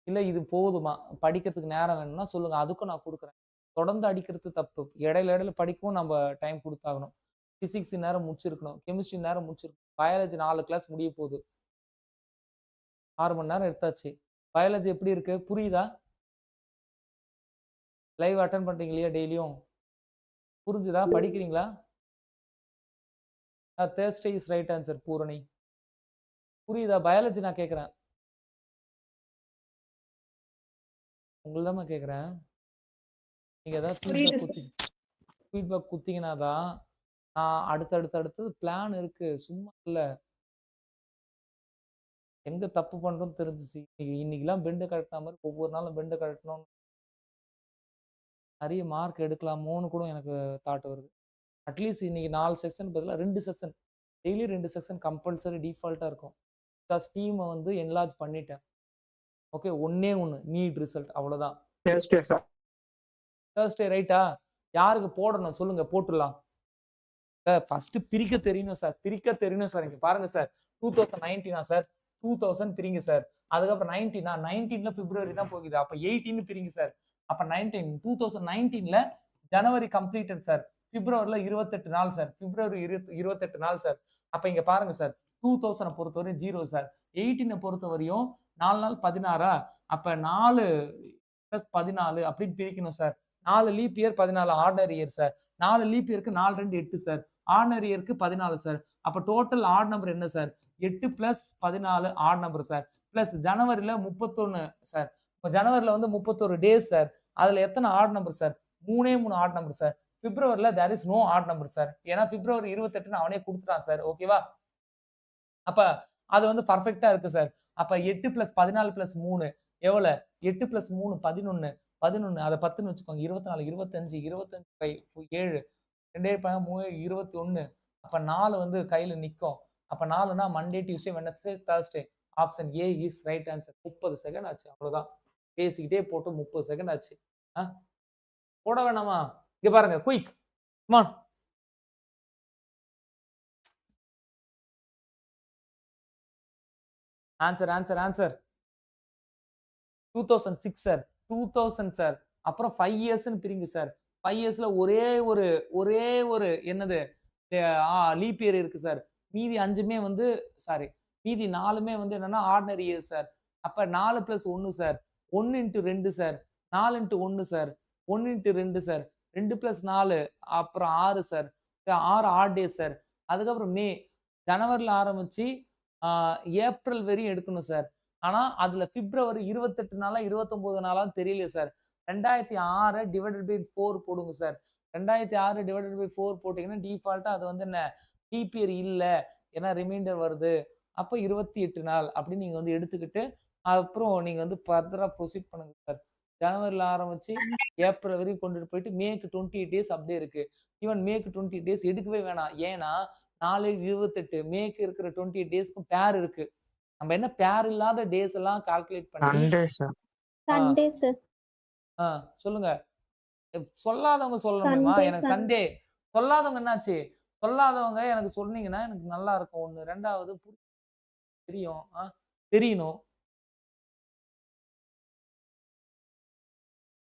இல்லை இது போதுமா, படிக்கிறதுக்கு நேரம் வேணும்னா சொல்லுங்க, அதுக்கும் நான் கொடுக்குறேன். தொடர்ந்து அடிக்கிறது தப்பு. இடையில படிக்கவும் நம்ம டைம் கொடுத்தாகணும். பிசிக்ஸ் நேரம் முடிச்சிருக்கணும், கெமிஸ்ட்ரி நேரம் முடிச்சிருக்கணும், பயாலஜி 4 கிளாஸ் முடிய போகுது. 6 மணி நேரம் எடுத்தாச்சு. பயாலஜி எப்படி இருக்கு? புரியுதா? லைவ் அட்டன் பண்றீங்க இல்லையா டெய்லியும்? புரிஞ்சுதா? படிக்கிறீங்களா? Thursday is right answer Poorani. புரியுதா? பயாலஜி நான் கேட்குறேன். உங்களதாம்மா கேட்குறேன். நீங்க ஏதாவது ஃபீட்பேக் குத்திங்கன்னா தான் நான் அடுத்தது பிளான் இருக்கு, சும்மா இல்லை. எங்க தப்பு பண்றோம்னு தெரிஞ்சிச்சு. இன்னைக்கெல்லாம் பெண்டு கரெக்டான மாதிரி ஒவ்வொரு நாளும் பெண்டு கரெக்டணும். நிறைய மார்க் எடுக்கலாமோன்னு கூட எனக்கு தாட் வருது. அட்லீஸ்ட் இன்னைக்கு 4 செக்ஷன் பதிலாக 2 செக்ஷன், டெய்லி 2 செக்ஷன் கம்பல்சரி டிஃபால்ட்டாக இருக்கும். பிகாஸ் டீமை வந்து என்லார்ஜ் பண்ணிட்டேன். ஓகே, ஒன்னே ஒன்று நீட் ரிசல்ட், அவ்வளோதான். தேர்ஸ்டே ரைட்டா? யாருக்கு போடணும் சொல்லுங்க, போட்டுடலாம். சார் ஃபர்ஸ்ட் பிரிக்க தெரியணும் சார், இங்க பாருங்க சார். 2019 sir, 2000 பிரிங்க sir. அதுக்கப்புறம் 19 பிப்ரவரி தான் போகுது. அப்ப 18 பிரிங்க சார். அப்ப 2019ல ஜனவரி கம்ப்ளீட்டட் சார். பிப்ரவரில 28 நாள் சார். பிப்ரவரி 28 நாள் சார். அப்ப இங்க பாருங்க சார், 2000 பொறுத்தவரையும் 0 சார். 18 பொறுத்தவரையும் 4 நாள் 16. அப்ப 4 + 14 அப்படின்னு பிரிக்கணும் sir. 4 leap year 14 ordinary year sir. 4 leap இயருக்கு 4 2 8 சார். ஆர்டினரி இயருக்கு 14 சார். அப்ப டோட்டல் ஆட் நம்பர் என்ன sir? 8 + 14 odd number sir. Plus ஜனவரியில 31 சார். ஜனவரியில வந்து 31 டேஸ் சார். அதுல எத்தனை odd number sir? 3 odd number sir. பிப்ரவரியில there is no odd number sir. ஏன்னா பிப்ரவரி 28 அவனே கொடுத்துட்டான் சார். ஓகேவா? அப்ப அது வந்து பர்ஃபெக்டா இருக்கு சார். அப்ப 8 + 14 + 3 எவ்வளவு? 8 + 3 11. 11 அதை 10ன்னு வச்சுக்கோங்க. 24 25 25 7 2 3 21. அப்ப 4 வந்து கையில நிக்கும். அப்ப 4னா Monday, Tuesday, Wednesday, Thursday. Option A is right answer. 30 second ஆச்சு, அவ்வளவுதான். பேசிக்கிட்டே போட்டு 30 செகண்ட் ஆச்சு. போட வேணாமா? இங்க பாருங்க, quick come on. Answer 2006 sir. 2000 sir. அப்புறம் 5 இயர்ஸ்னு பிரிங்க சார். 5 இயர்ஸ்ல ஒரே ஒரு என்னது லீப் இயர் இருக்கு சார். மீதி 5மே வந்து மீதி 4மே வந்து என்னன்னா ஆர்டினரி இயர் சார். அப்ப 4 + 1 சார். 1 × 2 சார். 4 × 1 சார். 1 × 2 சார். 2 + 4 அப்புறம் 6 சார். 6 odd days sir. அதுக்கப்புறம் மே. ஜனவரில ஆரம்பிச்சு ஏப்ரல் வரையும் எடுக்கணும் சார். ஆனா அதுல பிப்ரவரி 28 நாளா 29 நாளான்னு தெரியல சார். 2006 டிவைடட் பை 4 போடுங்க சார். 2006 டிவைடட் பை 4 போட்டீங்கன்னா டிஃபால்ட்டா அது வந்து என்ன லீப் இயர் இல்ல. ஏன்னா ரிமைண்டர் வருது. அப்ப 28 நாள் அப்படின்னு நீங்க வந்து எடுத்துக்கிட்டு அப்புறம் நீங்க வந்து ஃபர்தரா ப்ரொசீட் பண்ணுங்க சார். ஜனவரில ஆரம்பிச்சு ஏப்ரல் வரையும் கொண்டுட்டு போயிட்டு மேக்கு 28 டேஸ் அப்படியே இருக்கு. ஈவன் மேக்கு 28 டேஸ் எடுக்கவே வேணாம். ஏன்னா 4 28 மேக்கு இருக்கிற 28 டேஸ்க்கும் பேர் இருக்கு. நம்ம என்ன பேர் இல்லாத டேஸ் எல்லாம் கால்குலேட் பண்ணி சண்டே சார். Sunday sir. சொல்லுங்க. சொல்லாதவங்க சொல்லணுமேமா. சண்டே எனக்கு சார். சண்டே. சொல்லாதவங்க என்னாச்சு? சொல்லாதவங்க எனக்கு சொன்னீங்கன்னா எனக்கு நல்லா இருக்கும். 1 2வது தெரியும். தெரியணும்.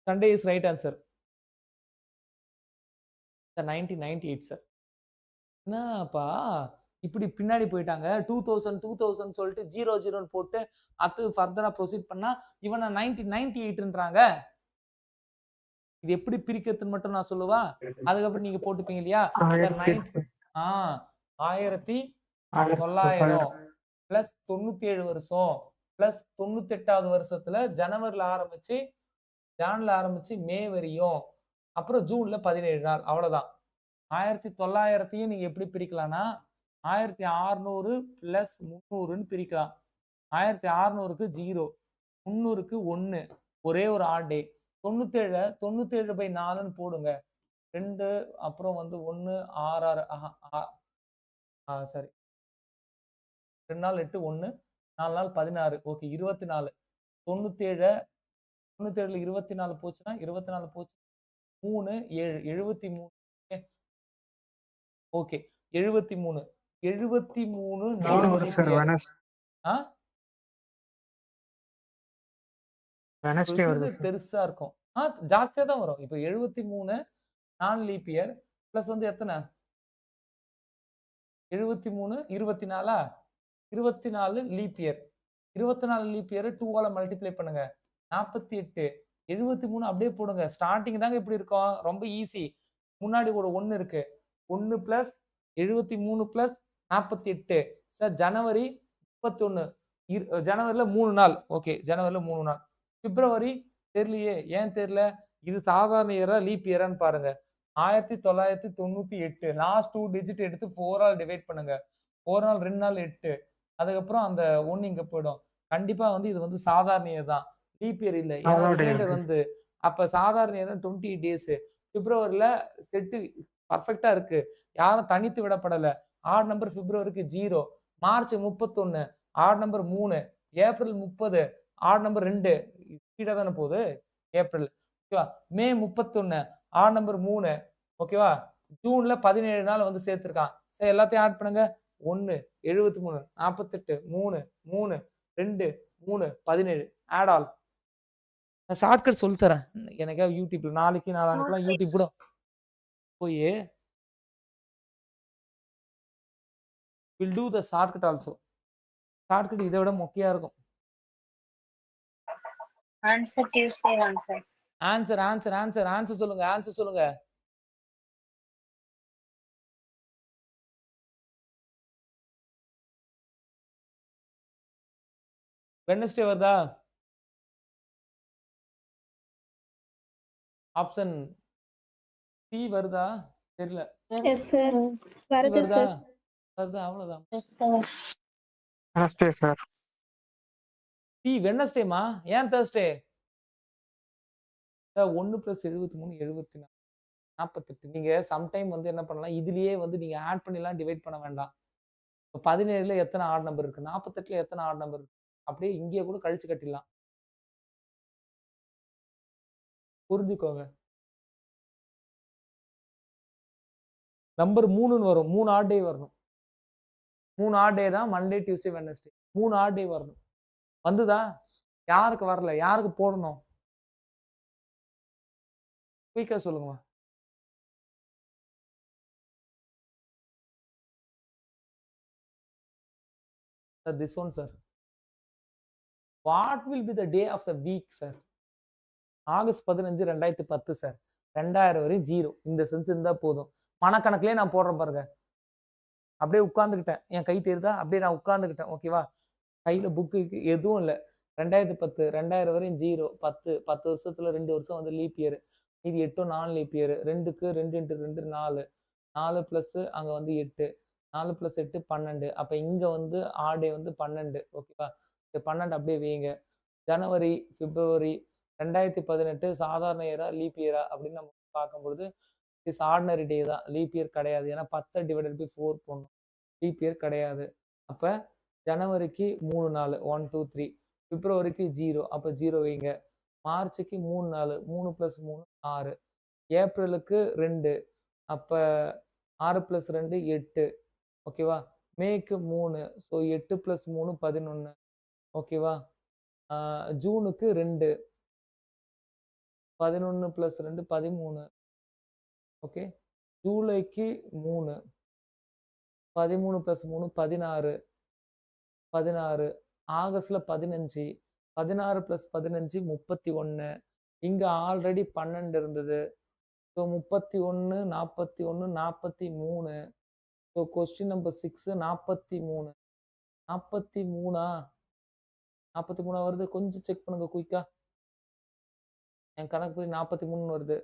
Sunday is right answer. Sir 1998 sir. என்னப்பா இப்படி பின்னாடி போயிட்டாங்க. 2000 சொல்லிட்டு 00 போட்டு அடுத்து ஃபர்தரா ப்ரொசீட் பண்ணா இவனை 1998ன்றாங்க. இது எப்படி பிரிக்கிறதுன்னு மட்டும் நான் சொல்லவா? அதுக்கப்புறம் நீங்க போட்டுப்பீங்க இல்லையா? சார் 1900 பிளஸ் 97 வருஷம் பிளஸ் 98வது வருஷத்துல ஜனவரில ஆரம்பிச்சு மே வரையும் அப்புறம் ஜூன்ல 17 நாள் அவ்வளவுதான். 1900 நீங்க எப்படி பிரிக்கலாம்னா 1600 பிளஸ் 300ன்னு பிரிக்கலாம். 1600க்கு 0, 300க்கு 1, ஒரே ஒரு ஆட் டே. 97/4ன்னு போடுங்க. 2 அப்புறம் வந்து 1 6 சரி 2 நாள் 8 1 4 நாள் 16 ஓகே 24. 97ல 24 போச்சுன்னா 24 போச்சு 3 7 73 ஓகே 73 நாள் சார் வெனஸ்டே வருது சார். பெருசா இருக்கும். ஜாஸ்தியா தான் வரும். இப்போ 73 நான் லீப் இயர் பிளஸ் வந்து எத்தனை 73 24 24 லீப் இயர் 24 லீப் இயர் 2ஆல மல்டிப்ளை பண்ணுங்க 48 73 அப்படியே போடுங்க. ஸ்டார்டிங் தாங்க இப்படி இருக்கும். ரொம்ப ஈஸி. முன்னாடி ஒரு 1 இருக்கு. 1 பிளஸ் 73 பிளஸ் 48 சார் ஜனவரி 31 ஜனவரில 3 நாள் ஓகே ஜனவரில 3 நாள். பிப்ரவரி தெரியலையே ஏன் தெரியல? இது சாதாரண இயரா லீப் இயரான்னு பாருங்க. 1998 லாஸ்ட் 2 டிஜிட் எடுத்து 4ஆல் டிவைட் பண்ணுங்க. 4 நாள் 2 நாள் 8 அதுக்கப்புறம் அந்த 1 இங்க போயிடும். கண்டிப்பா வந்து இது வந்து சாதாரண இயர் தான். லீப் இயர் இல்ல. ஏன்னா ரிமைண்டர் வந்து அப்ப சாதாரண இயர் 28 டேஸ். பிப்ரவரில செட்டு பர்ஃபெக்ட்டா இருக்கு. யாரும் தனித்து விடப்படல. ஆட் நம்பர் பிப்ரவரிக்கு 0, March 31 odd number 3, April 30 odd number 2 ஸ்பீடா தானே போகுது ஏப்ரல் ஓகேவா. மே 31 ஆட் நம்பர் 3 ஓகேவா. ஜூன்ல 17 நாள் வந்து சேர்த்திருக்கான். சரி எல்லாத்தையும் ஆட் பண்ணுங்க. 1 73 48 3 3 2 3 17 ஆட் ஆல். நான் ஷார்ட்கட் சொல்லி தரேன். எனக்கா யூடியூப்ல நாளைக்கு நாளான்னைக்குலாம் யூடியூப் கூட போய் will do the shortcut also. Shortcut இதை விட மொக்கையா இருக்கும். Answer Tuesday answer. ஆன்சர் சொல்லுங்க. வெட்னஸ்டே வருதா? ஆப்ஷன் சி வருதா? தெரியல. Yes sir. வருது சார். வருதா? அவ்வளவுதான். Wednesday sir. சி வெட்னஸ்டேமா? ஏன் தர்ஸ்டே? 1 + 73 74 48. நீங்க சம்டைம் வந்து என்ன பண்ணலாம், இதுலயே வந்து நீங்க ஆட் பண்ணிலாம் டிவைட் பண்ண வேண்டாம். 17ல எத்தனை ஆட் நம்பர் இருக்கு, 48ல எத்தனை ஆட் நம்பர் இருக்கு, அப்படியே இங்கேயே கூட கழிச்சு கட்டிடலாம். புரிஞ்சுக்கோங்க. நம்பர் 3ன்னு வரும். 3 ஆட் டே வரணும். 3 ஆட் டே தான் மண்டே, டியூஸ்டே, வெட்னஸ்டே. 3 ஆட் டே வரணும். வந்துதா? யாருக்கு வரல? யாருக்கு போடணும்? குயிக்கா சொல்லுங்கம்மா. Sir, this one, sir. What will be the day of the week, sir? August 15 2010 sir. 2000 வரையும் 0. இந்த சென்ஸ் இருந்தா போதும். மனக்கணக்குலயே நான் போடுறேன் பாருங்க. அப்படியே உட்கார்ந்துக்கிட்டேன். என் கை தெரியுதா? அப்படியே நான் உட்கார்ந்துக்கிட்டேன். ஓகேவா? கையில புக்கு எதுவும் இல்ல. 2010 2000 வரையும் 0 10 10 வருஷத்துல 2 வருஷம் வந்து லீப் இயர். மீதி 8ம் நான் லீப் இயர். 2க்கு 2 × 2 4. 4 பிளஸ் அங்க வந்து 8. 4 + 8 12. அப்ப இங்க வந்து ஆடே வந்து 12. ஓகேவா? இந்த 12 அப்படியே வைங்க. ஜனவரி, பிப்ரவரி 2018 சாதாரண இயரா, லீப் இயரா அப்படின்னு நம்ம பார்க்கும்பொழுது இட்ஸ் ஆர்டினரி டே தான். லீப் இயர் கிடையாது. ஏன்னா 10 ÷ 4 போடணும். லீப் இயர் கிடையாது. அப்ப ஜனவரிக்கு 3 நாள் 1 2 3. பிப்ரவரிக்கு 0. அப்ப 0 வைங்க. மார்ச்சுக்கு 3 நாள் 3 + 3 6. ஏப்ரலுக்கு 2. அப்ப 6 + 2 8. ஓகேவா? மேக்கு 3. ஸோ 8 + 3 11. ஓகேவா? ஜூனுக்கு 2. 11 + 2 13. ஓகே. ஜூலைக்கு 3. 13 + 3 16. 16. ஆகஸ்ட்ல 15. 16 + 15 31. இங்க ஆல்ரெடி 12 இருந்தது. ஸோ 31 41 43. So question number 6 43. 43ஆ? 43 வருது. கொஞ்சம் செக் பண்ணுங்க குயிக்கா. என் கணக்கு போய் 43 வருது.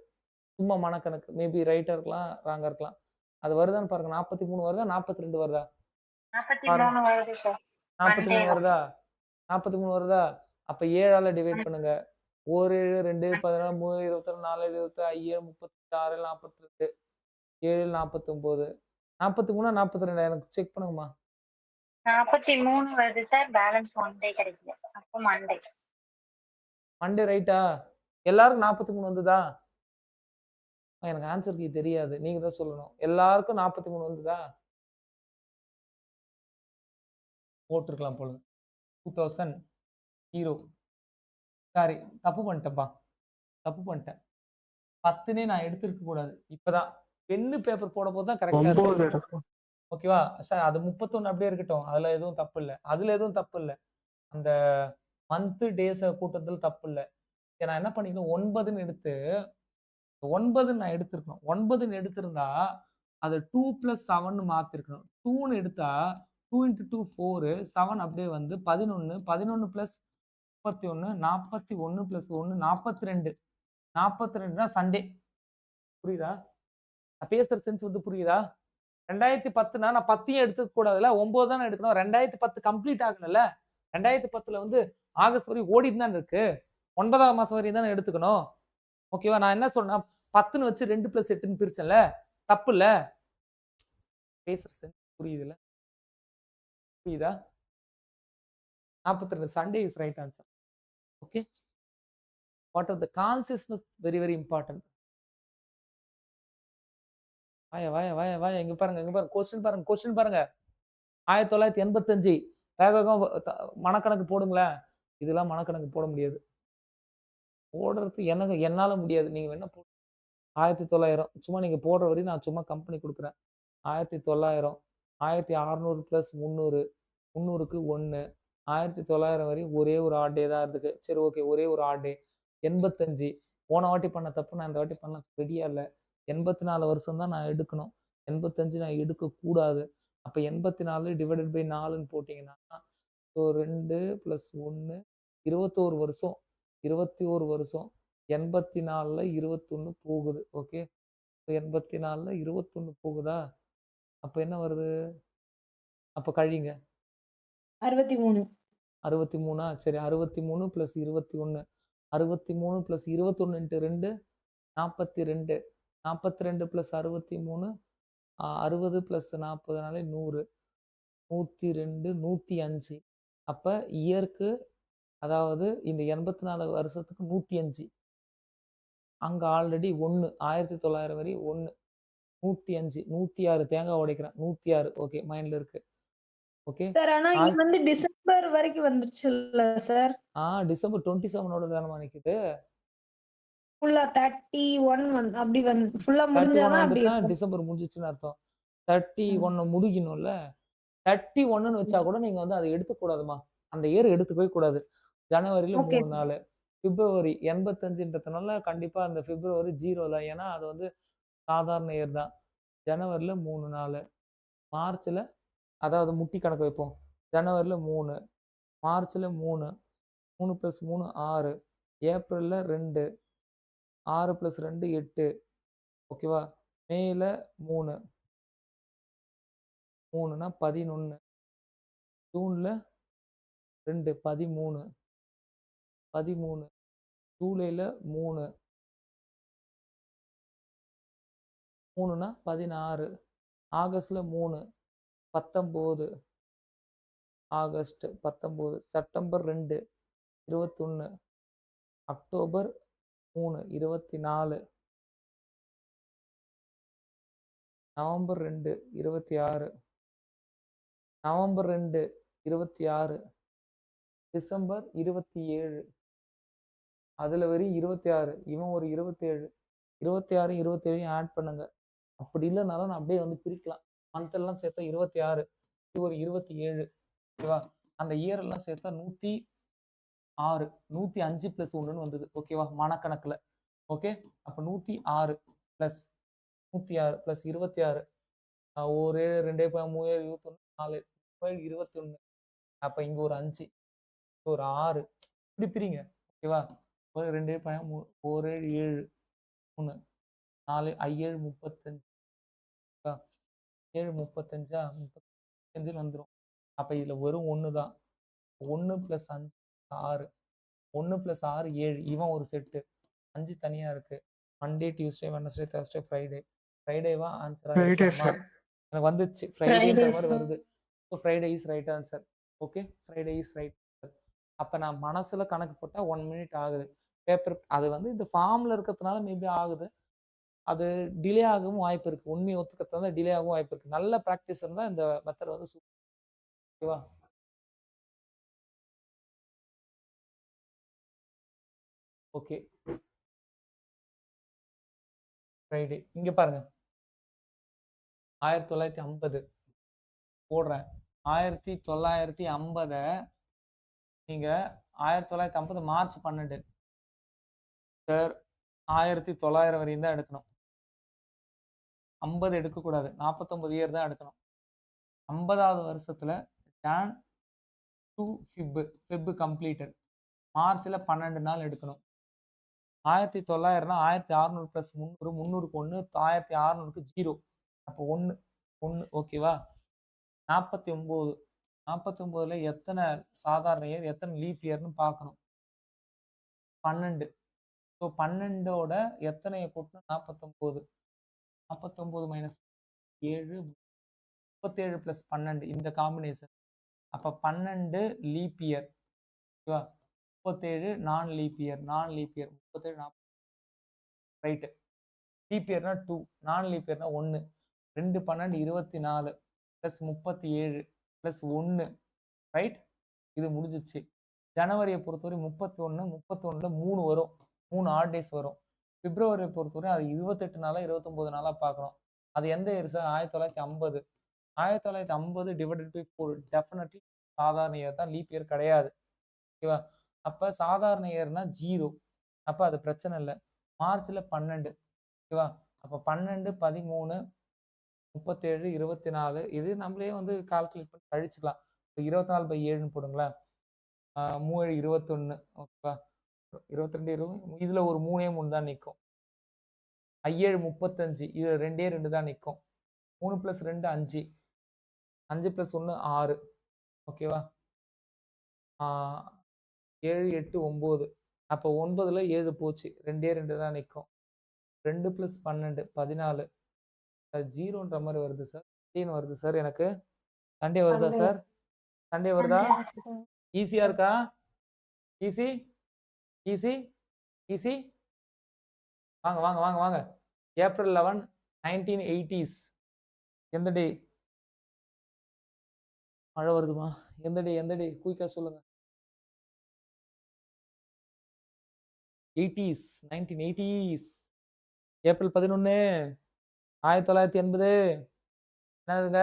சும்மா மனக்கணக்கு. மேபி ரைட்டா இருக்கலாம், ராங்கா இருக்கலாம். அது வருதான்னு பாருங்க. 43 வருதா? 42 வருதா? 43 வருது சார். 43 வருதா? 43 வருதா? அப்ப 7ஆல டிவைட் பண்ணுங்க. 1 7 2 14 3 26 4 27 28 38 6 42 7 49. 43 எனக்கு செக் பண்ணுங்கம்மா. 43 வருது சார். பேலன்ஸ் 1 டே கிடைக்கல. அப்போ மண்டே. மண்டே ரைட்டா? எல்லாருக்கும் 43 வந்ததா? எனக்கு ஆன்சர் கீ தெரியாது. நீங்க தான் சொல்லணும். எல்லாருக்கும் 43 வந்ததா? போட்டிருக்கலாம் போல. 2000 0. சாரி, தப்பு பண்ணிட்டேன்ப்பா. தப்பு பண்ணிட்டேன். 10னே நான் எடுத்திருக்க கூடாது. இப்பதான் பென்னு பேப்பர் போடும்போது தான் கரெக்டா 9 இருக்கு. இருக்கும். ஓகேவா? சார் அது 31 அப்படியே இருக்கட்டும். அதுல எதுவும் தப்பு இல்ல. அதுல எதுவும் தப்பு இல்ல. அந்த மந்த் டேஸ கூட்டத்துல தப்பு இல்ல. நான் என்ன பண்ணிக்கணும் 9ன்னு எடுத்து 9 நான் எடுத்திருக்கணும். 9ன்னு எடுத்திருந்தா அத 2 + 7ன்னு மாத்திருக்கணும். 2ன்னு எடுத்தா 2 × 2 4 7 அப்படியே வந்து 11 11 + 31 41 + 1 42. 42னா சண்டே. புரியுதா? நான் பேசுற சென்ஸ் வந்து புரியுதா? 2010னா நான் 10யும் எடுத்துக்க கூடாதுல்ல. 9 தானே எடுக்கணும். 2010 கம்ப்ளீட் ஆகணும்ல. 2010ல வந்து ஆகஸ்ட் வரையும் ஓடிட்டு தானே இருக்கு. 9ஆம் மாசம் வரையும் தானே எடுத்துக்கணும். ஓகேவா? நான் என்ன சொன்னா 10ன்னு வச்சு 2 + 8ன்னு பிரிச்சேன்ல. தப்பு இல்ல. பேசுற சென்ஸ் புரியுதுல்ல? புரியுதா? 42 Sunday is right answer. Okay. What are the consciousness very very important. வாயா இங்க பாருங்க, இங்க பாருங்க. கொஸ்டின் பாருங்க. 1985 வேக வேகமா மனக்கணக்கு போடுங்களேன். இதெல்லாம் மனக்கணக்கு போட முடியாது. போடுறது என்னால முடியாது. நீங்க வேணா 1900 சும்மா நீங்க போடுற வரையும் நான் சும்மா கம்பெனி குடுக்குறேன். 1900 1600 + 300 300க்கு 1 1900 வரையும் ஒரே ஒரு ஆட் டே தான் இருக்கு. சரி ஓகே. ஒரே ஒரு ஆட் டே 85. போன வாட்டி பண்ண தப்பு நான் இந்த வாட்டி பண்ண ரெடியா இல்ல. 84 வருஷம் தான் நான் எடுக்கணும். 85 நான் எடுக்கக்கூடாது. அப்ப 84 ÷ 4ன்னு போட்டீங்கன்னா, ஸோ 2 + 1 21 வருஷம். 21 வருஷம். 84ல 21 போகுது. ஓகே. 84ல 21 போகுதா? அப்ப என்ன வருது? அப்ப கழிங்க. 63. 63ஆ? சரி 63 + 21. 63 + 21 × 2 42. 42 + 63 60 + 40 100. 102 105. அப்ப இயருக்கு அதாவது இந்த 84 வருஷத்துக்கு 105. அங்க ஆல்ரெடி 1 1900 வரை 1 105 106 தேங்காய் உடைக்கிறேன். 106 ஓகே மைண்ட்ல இருக்கு. ஓகே. சார் ஆனா இது வந்து டிசம்பர் வரைக்கும் வந்துருச்சுல்ல சார்? டிசம்பர் 27ஓட தானமா நிக்குது. ஃபுல்லா 31 அப்படி ஃபுல்லா 31 முடிஞ்சாதான் அப்படி வந்துட்டுனா இருக்கும். டிசம்பர் முடிஞ்சிச்சுன்னு அர்த்தம். 31 முடிக்கணும்ல. 31ன்னு வச்சா கூட நீங்க வந்து அதை எடுத்துக்க கூடாதுமா. அந்த இயர் எடுத்துக்கவே கூடாது. ஜனவரியில ஓகே 3 நாள். பிப்ரவரி 85ன்றதுனால கண்டிப்பா அந்த பிப்ரவரி 0 தான். ஏன்னா அது வந்து சாதாரண இயர் தான். ஜனவரில 3 நாளு. மார்ச்ல அதாவது முட்டி கணக்கு வைப்போம். ஜனவரில 3, மார்ச்ல 3, 3 + 3 6, ஏப்ரல்ல 2, 6 + 2 8 ஓகேவா? மேல 3, 3னா 11, ஜூன்ல 2 13, 13, ஜூலைல 3, 3னா 16, ஆகஸ்ட்ல 3, 19, August 19, September 2, 21, October 3, 24, November 2, 26, November 2, 26, December 27, அதுல வெறும் 26, இவன் ஒரு 27, 26, 27 ஆட் பண்ணுங்க. அப்படி இல்லைனாலும் நான் அப்படியே வந்து பிரிக்கலாம். மந்த் எல்லாம் சேர்த்தா 26, இது ஒரு 27, ஓகேவா? அந்த இயர் எல்லாம் சேர்த்தா 106, 105 + 1ன்னு வந்தது, ஓகேவா? மனக்கணக்குல. ஓகே, அப்ப 106 + 106 + 26, 1 7 2 3 21 4 21, அப்ப இங்க ஒரு 5, ஒரு 6, இப்படி பிரிங்க, ஓகேவா? 1 2 3 1 7 3 4 5 35, 7 35 35 வந்துரும். அப்ப இதுல வெறும் 1 தான். 1 + 5 6, 1 + 6 7, இவன் ஒரு செட்டு. 5 தனியா இருக்கு. Monday, Tuesday, Wednesday, Thursday, Friday. ஃப்ரைடேவா ஆன்சரா ஃப்ரைடே எடுக்கலாமா? சார். எனக்கு வந்துச்சு. ஃப்ரைடேன்ற ஃப்ரைடே மாதிரி சார். வருது. So Friday is right answer. Okay, Friday is right answer. அப்ப நான் மனசுல கணக்கு போட்டா 1 மினிட் ஆகுது. பேப்பர் அது வந்து இந்த ஃபார்ம்ல இருக்கிறதுனால மேபி ஆகுது. அது டிலே ஆகவும் வாய்ப்பு இருக்கு. உண்மையை ஒத்துக்கிறதுனால டிலே ஆகவும் வாய்ப்பு இருக்கு. நல்ல பிராக்டிஸ் இருந்தா இந்த மெத்தட் வந்து ஓகேவா? ஓகே, ஃப்ரைடே இங்க பாருங்க. 1950 போடுறேன். 1950 நீங்க 1950 மார்ச் 12 சார், 1900 வரையும் தான் எடுக்கணும். 50 எடுக்கக்கூடாது. 49 இயர் தான் எடுக்கணும். 50வது வருஷத்துல ஜான் டு ஃபிப் கம்ப்ளீட்டட். மார்ச்ல 12 நாள் எடுக்கணும். 1900னா 1600 + 300, 300க்கு 1, 1600க்கு 0. அப்போ 1 1 ஓகேவா? 49 49ல எத்தனை சாதாரண இயர், எத்தனை லீப் இயர்னு பார்க்கணும். 12. ஸோ 12ஓட எத்தனையை கூட்டினா 49, 49 - 7, 37 + 12 இந்த காம்பினேஷன். அப்ப 12 லீப் இயர், ஓகேவா? 37 நான் லீப் இயர், 37 40 ரைட்டு. லீப் இயர்னா 2, நான் லீப் இயர்னா 1, 2 12 24 + 37 + 1, ரைட். இது முடிஞ்சிச்சு. ஜனவரியை பொறுத்தவரை 31, 31ல 3 வரும். 3 ஆட் டேஸ் வரும். பிப்ரவரியை பொறுத்தவரை அது 28 நாளா 29 நாளா பார்க்கணும். அது எந்த year sir? 1950. 1950 divided by 4 definitely சாதாரண இயர் தான், லீப் இயர் கிடையாது, ஓகேவா? அப்ப சாதாரண இயர்னா 0, அப்ப அது பிரச்சனை இல்லை. மார்ச்ல 12, ஓகேவா? அப்ப 12 13 37 24, இது நம்மளே வந்து கால்குலேட் பண்ணி கழிச்சுக்கலாம். 24/7ன்னு போடுங்களேன். 3 21, ஓகேவா? 22 20, இதுல ஒரு 3 தான் நிற்கும். 5 35, இதுல 2 தான் நிற்கும். 3 + 2 5, 5 + 1 6, ஓகேவா? 7 8 9, அப்போ 9ல 7 போச்சு. 2 தான் நிற்கும். 2 + 12 14, 0ன்ற மாதிரி வருது சார். 15 வருது சார். எனக்கு சண்டே வருதா சார்? சண்டே வருதா? ஈஸியா இருக்கா? Easy easy easy. வாங்க வாங்க வாங்க வாங்க. April 11 1980s. எந்த டே? மழை வருதுமா? எந்த டே? எந்த டே? குயிக்கா சொல்லுங்க. 80s, 1980s. ஏப்ரல் 11 1980. என்னதுங்க?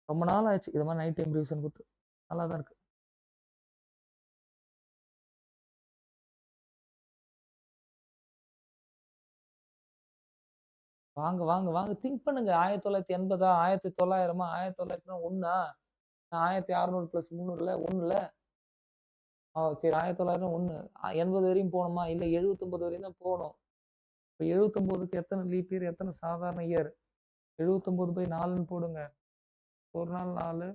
ரொம்ப நாள் ஆச்சு இது மாதிரி நைட் டைம் ரிவிஷன் கொடுத்து. நல்லா தான் இருக்கு. வாங்க, வாங்க, வாங்க. திங்க் பண்ணுங்க. 1980 1900 1900 ஒண்ணா? 1600 + 300ல 1ல. சரி 1900 1. 80 வரையும் போணுமா? இல்ல 79 வரையும் தான் போணும். இப்ப 79க்கு எத்தனை லீப் இயர்? எத்தனை சாதாரண இயர்? 79/4ன்னு போடுங்க. ஒரு நாள் 4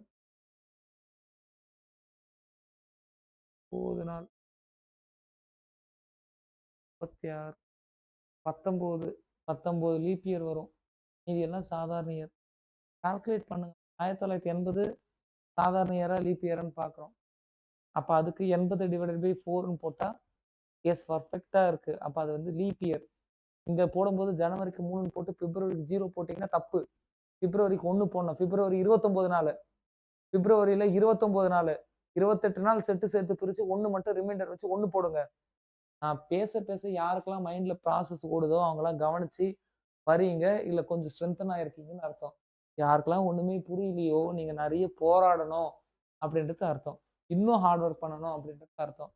9 நாள் 36 19 19 லீப் இயர் வரும். இது எல்லாம் சாதாரண இயர். கால்குலேட் பண்ணுங்க. 1980 சாதாரண இயரா லீப் இயரான்னு பார்க்குறோம். அப்ப அதுக்கு 80/4ன்னு போட்டா எஸ் பர்ஃபெக்ட்டா இருக்கு. அப்ப அது வந்து லீப் இயர். இங்க போடும்போது ஜனவரிக்கு 3ன்னு போட்டு பிப்ரவரிக்கு 0 போட்டீங்கன்னா தப்பு. பிப்ரவரிக்கு 1 போடணும். பிப்ரவரி 29 நாள். பிப்ரவரியில 29 நாள். 28 நாள் செட்டு சேர்த்து பிரிச்சு 1 மட்டும் ரிமைண்டர் வச்சு 1 போடுங்க. நான் பேச பேச யாருக்கெல்லாம் மைண்ட்ல ப்ராசஸ் ஓடுதோ அவங்களாம் கவனிச்சு வரீங்க. இல்ல கொஞ்சம் ஸ்ட்ரென்தனா இருக்கீங்கன்னு அர்த்தம். யாருக்கெல்லாம் ஒண்ணுமே புரியலையோ நீங்க நிறைய போராடணும் அப்படின்றது அர்த்தம். இன்னும் ஹார்ட் ஒர்க் பண்ணணும் அப்படின்றது அர்த்தம்.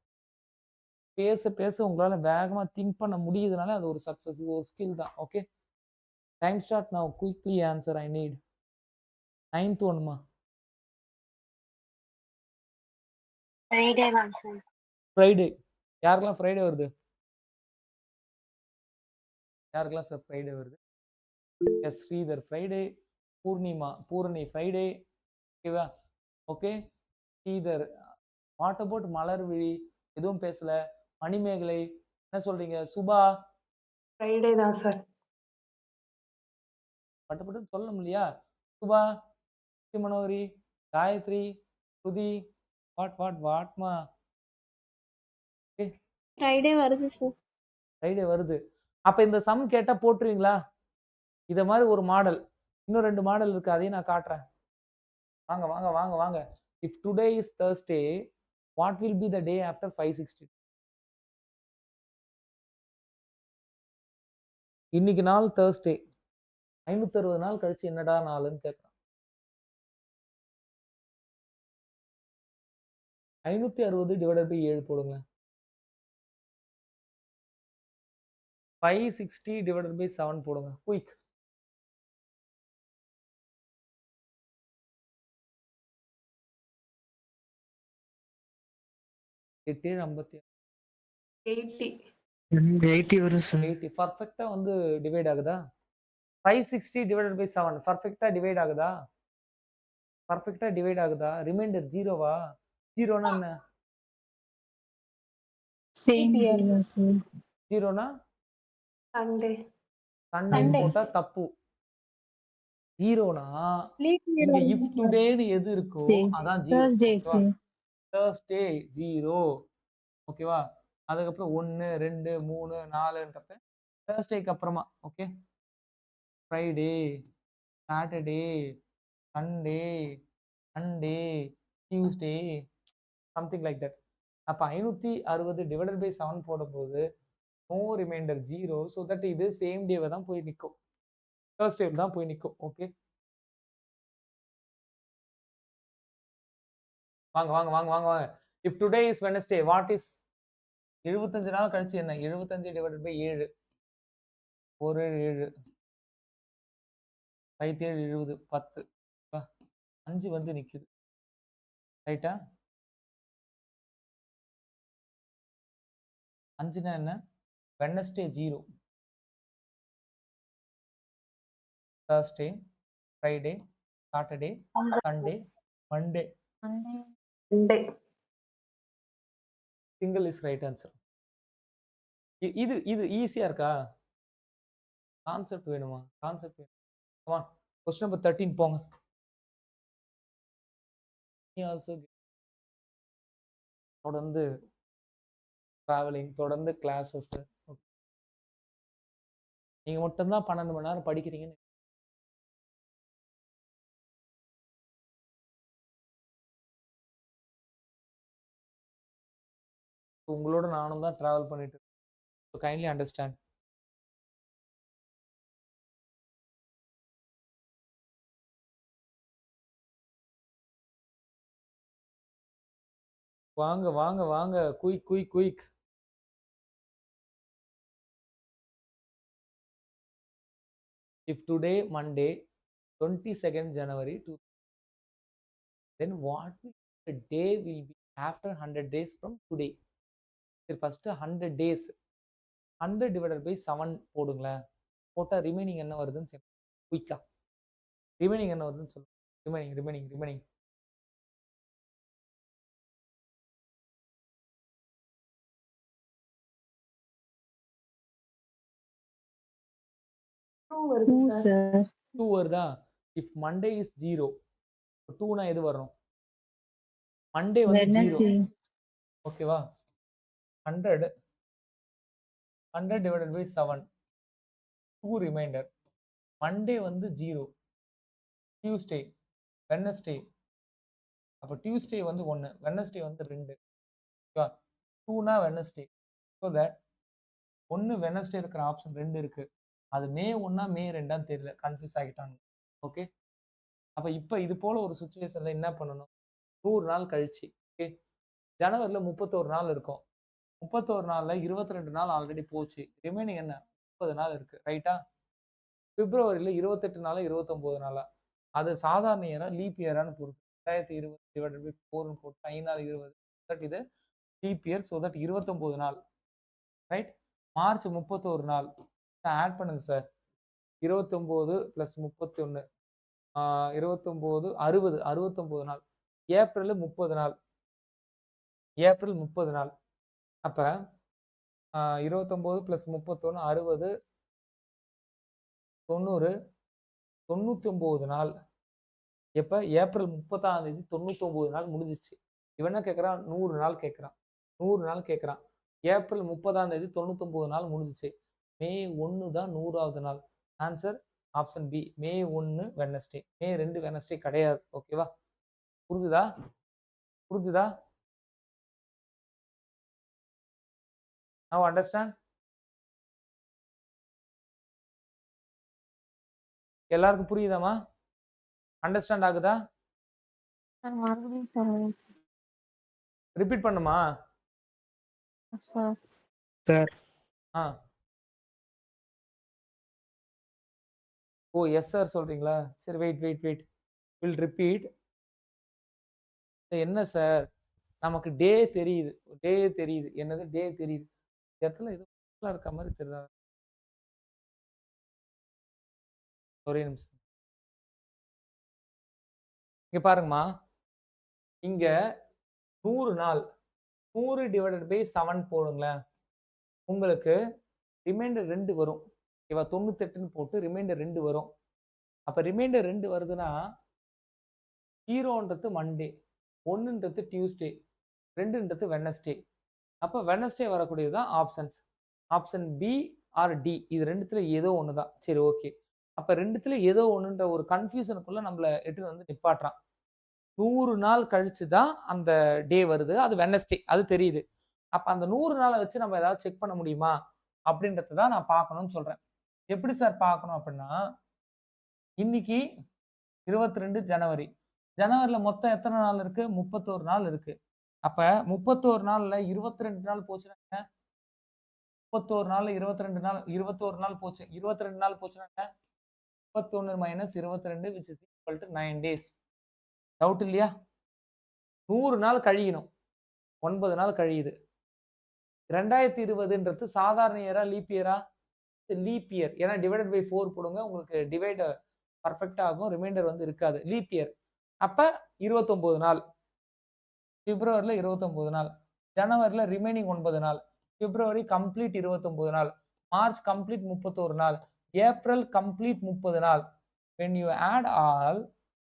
பேச பேச உங்களால வேகமா திங்க் பண்ண முடியுதுனால அது ஒரு சக்சஸ். இது ஒரு ஸ்கில் தான். Okay. Time start now. Quickly answer I need. 9th ஒன்மா. ஃப்ரைடே தான் சார். ஃப்ரைடே. யாருக்கெல்லாம் ஃப்ரைடே வருது? யாருக்கெல்லாம் சார் ஃப்ரைடே வருது? Yes Sridhar Friday. Poornima Poorani Friday. ஓகேவா? Okay. Sridhar. What about Malar Vizhi? எதுவும் பேசல. மணிமேகலை என்ன சொல்றீங்க? சுபா ஃப்ரைடே தான் சார். பட்டு சொல்லணும் இல்லையா? சுபா, மனோகரி, காயத்ரி, ஸ்ருதி, வாட்மா. ஃப்ரைடே வருது சார். ஃப்ரைடே வருது. அப்ப இந்த சம் கேட்டா போட்டுருவீங்களா? இத மாதிரி ஒரு மாடல். இன்னும் 2 மாடல் இருக்கு. அதையும் நான் காட்டுறேன். வாங்க வாங்க வாங்க வாங்க. If today is Thursday, what will be the day after 560? இன்னைக்கு நாள் Thursday. 560 நாள் கழிச்சு என்னடா நாளுன்னு கேட்கறான். 560 ÷ 7 போடுங்க. 560 ÷ 7 போடுங்க. குயிக். எட்டு 56 80. 80 வரும் சார். 80 பர்ஃபெக்ட்டா வந்து டிவைட் ஆகுதா? 560 ÷ 7 பர்ஃபெக்ட்டா டிவைட் ஆகுதா? பர்ஃபெக்ட்டா டிவைட் ஆகுதா? ரிமைண்டர் 0வா? 0னா என்ன? Same year sir. 0னா சண்டே. சண்டேன்னு போட்டா தப்பு. 0னா லீப் இயர் இங்க இஃப் டுடேன்னு எது இருக்கோ அதான் 0. Thursday sir. Thursday 0. ஓகேவா? அதுக்கப்புறம் 1 2 3 4ன்றது Thursdayக்கு அப்புறமா. Okay. Friday, Saturday, Sunday, Monday, Tuesday, something like that. அப்ப 560 ÷ 7 போடும்போது நோ ரிமைண்டர் 0. ஸோ தட் இது சேம் டேவை தான் போய் நிற்கும். Thursday தான் போய் நிற்கும். ஓகே. வாங்க வாங்க வாங்க வாங்க வாங்க. If today is Wednesday, what is 75 நாள் கழிச்சு என்ன? 75 ÷ 7. 1 7 5 7 70 10. 5 வந்து நிக்குது. ரைட்டா? 5னா என்ன? Wednesday 0. Thursday, Friday, Saturday, Sunday, Monday. Sunday. Single is right answer. இது இது ஈஸியா இருக்கா? கான்செப்ட் வேணுமா? கான்செப்ட் வேணுமா? கொஸ்டின் நம்பர் 13 போங்க. ஆல்சோ தொடர்ந்து டிராவலிங், தொடர்ந்து கிளாஸஸ். நீங்க மட்டும்தான் 12 மணி நேரம் படிக்கிறீங்கன்னு உங்களோட நானும் தான் டிராவல் பண்ணிட்டு இருக்கேன். Kindly understand. வாங்க வாங்க வாங்க. Quick quick quick. If today Monday 22nd January then what will the day will be after 100 days from today? சரி ஃபர்ஸ்ட் 100 days 100 divided by 7 போடுங்களேன். போட்டா ரிமைனிங் என்ன வருதுன்னு குயிக்கா ரிமைனிங் என்ன வருதுன்னு சொல்லுங்க. ரிமைனிங் 2 வருது 2 சார். sir. 2 வருதா? இஃப் மண்டே இஸ் 0 2னா எது வரும்? மண்டே வந்து 0 Wednesday. ஓகேவா? 100 divided by 7 2 ரிமைண்டர். மண்டே வந்து 0 டியூஸ்டே வெட்னஸ்டே அப்போ டியூஸ்டே வந்து 1 வெட்னஸ்டே வந்து 2 ஓகேவா? 2னா வெட்னஸ்டே. ஸோ தட் 1 வெட்னஸ்டே இருக்கிற ஆப்ஷன் 2 இருக்கு. அது மே 1 மே 2 தெரியல, கன்ஃபியூஸ் ஆகிட்டாங்க. ஓகே, அப்போ இப்போ இது போல ஒரு சுச்சுவேஷன்ல என்ன பண்ணணும்? 100 நாள் கழிச்சு ஓகே, ஜனவரியில் 31 நாள் இருக்கும். 31 நாள்ல 22 நாள் ஆல்ரெடி போச்சு. ரிமைனிங் என்ன? 30 நாள் இருக்கு. ரைட்டா? பிப்ரவரியில் 28 நாளா 29 நாளா? அது சாதாரண இயரா லீப் இயரான்னு பொறுத்து 2020 டிவைடட் பை 4 போட்டு 5 நாள் 20 தட் இது லீப் இயர். ஸோ தட் 29 நாள் ரைட். மார்ச் 31 நாள் ஆட் பண்ணுங்க சார். 29 + 31 29 60 69 நாள். ஏப்ரல் 30 நாள். ஏப்ரல் 30 நாள். அப்போ 29 + 31 60 90 99 நாள். எப்போ? ஏப்ரல் 30ஆம் தேதி 99 நாள் முடிஞ்சிச்சு. இவன் என்ன கேட்குறான்? 100 நாள் கேட்குறான். 100 நாள் கேட்குறான். ஏப்ரல் 30ஆம் தேதி 99 நாள் முடிஞ்சிச்சு. மே 1 தான் 100வது நாள். ஆன்சர் ஆப்ஷன் பி, மே 1 வெட்னஸ்டே. மே 2 வெட்னஸ்டே கிடையாது. ஓகேவா? புரிஞ்சுதா? Now understand? எல்லாருக்கும் புரியுதாமா? அண்டர்ஸ்டாண்ட் ஆகுதா? சார் மறுபடியும் சொல்லுங்க ரிப்பீட் பண்ணுமா? சார். சார் ஆ ஓ எஸ் சார் சொல்றீங்களா? சரி வெயிட் வில் ரிப்பீட். என்ன சார் நமக்கு டே தெரியுது. என்னது டே தெரியுது. இடத்துல ஏதோ இருக்க மாதிரி தெரியுதா? ஒரே நிமிஷம் இங்க பாருங்கம்மா. இங்க 100 நாள் 100 டிவைடட் பை 7 போடுங்களேன். உங்களுக்கு ரிமைண்டர் 2 வரும். ஓகேவா? 98ன்னு போட்டு ரிமைண்டர் 2 வரும். அப்போ ரிமைண்டர் 2 வருதுன்னா 0ன்றது மண்டே, 1ன்றது டியூஸ்டே, 2ன்றது வெட்னஸ்டே. அப்போ வெட்னஸ்டே வரக்கூடியது தான் options. Option B or D, இது ரெண்டுத்துல ஏதோ ஒன்று தான். சரி ஓகே, அப்போ ரெண்டுத்துல ஏதோ ஒன்றுன்ற ஒரு கன்ஃபியூஷனுக்குள்ள நம்மளை எட்டு வந்து நிப்பாட்டுறான். 100 நாள் கழிச்சு தான் அந்த டே வருது, அது வெட்னஸ்டே, அது தெரியுது. அப்போ அந்த 100 நாளை வச்சு நம்ம ஏதாவது செக் பண்ண முடியுமா அப்படின்றத தான் நான் பார்க்கணும்னு சொல்றேன். எப்படி சார் பார்க்கணும் அப்படின்னா, இன்னைக்கு 22 ஜனவரி. ஜனவரியில் மொத்தம் எத்தனை நாள் இருக்கு? 31 நாள் இருக்கு. அப்ப 31 நாள்ல 22 நாள் போச்சுன்னா 31 நாள்ல 22 நாள் 21 நாள் போச்சு. 22 நாள் போச்சுன்னா 31 - 22 which is equal to 9 days. Doubt இல்லையா? 100 நாள் கழியணும். 9 நாள் கழியுது. 2020ன்றது சாதாரண இயரா லீப் இயரா? Leap year. ஏன்னா டிவைடட் பை 4 போடுங்க, உங்களுக்கு டிவைட் பர்ஃபெக்ட் ஆகும், ரிமைண்டர் வந்து இருக்காது. Leaf year. அப்ப 29 நாள். பிப்ரவரியில் 29 நாள். ஜனவரியில் ரிமைனிங் 9 நாள். பிப்ரவரி கம்ப்ளீட் 29 நாள். மார்ச் கம்ப்ளீட் 31 நாள். ஏப்ரல் கம்ப்ளீட் 30 நாள். when you add all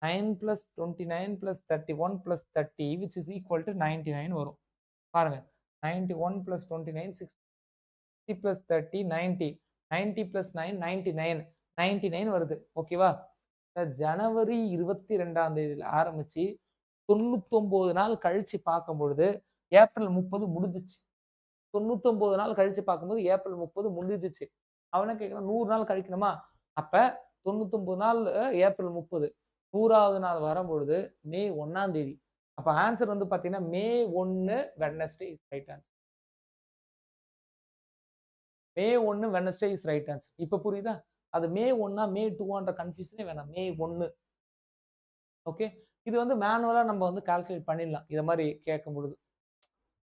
9 + 29 + 31 + 30 which is equal to 99 வரும். பாருங்க, 91 + 29 60 + 30 90 90 + 9 99 99 வருது. ஓகேவா? ஜனவரி 22ஆம் தேதியில் ஆரம்பிச்சு 99 நாள் கழிச்சு பார்க்கும் பொழுது ஏப்ரல் 30 முடிஞ்சிச்சு. 99 நாள் கழிச்சு பார்க்கும்போது ஏப்ரல் 30 முடிஞ்சிச்சு. அவன கேட்கறான் 100 நாள் கழிக்கணுமா? அப்ப 99 நாள் ஏப்ரல் 30, 100வது நாள் வரும்பொழுது மே 1ஆம் தேதி. அப்ப ஆன்சர் வந்து பாத்தீங்கன்னா மே 1 Wednesday is right answer. May 1 Wednesday is right answer. இப்ப புரியுதா? அது மே 1 மே 2ன்ற கன்ஃபியூஷனே வேணாம். மே 1. ஓகே. இது வந்து மேனுவலா நம்ம வந்து கால்குலேட் பண்ணிடலாம். இத மாரி கேட்கும்பொழுது.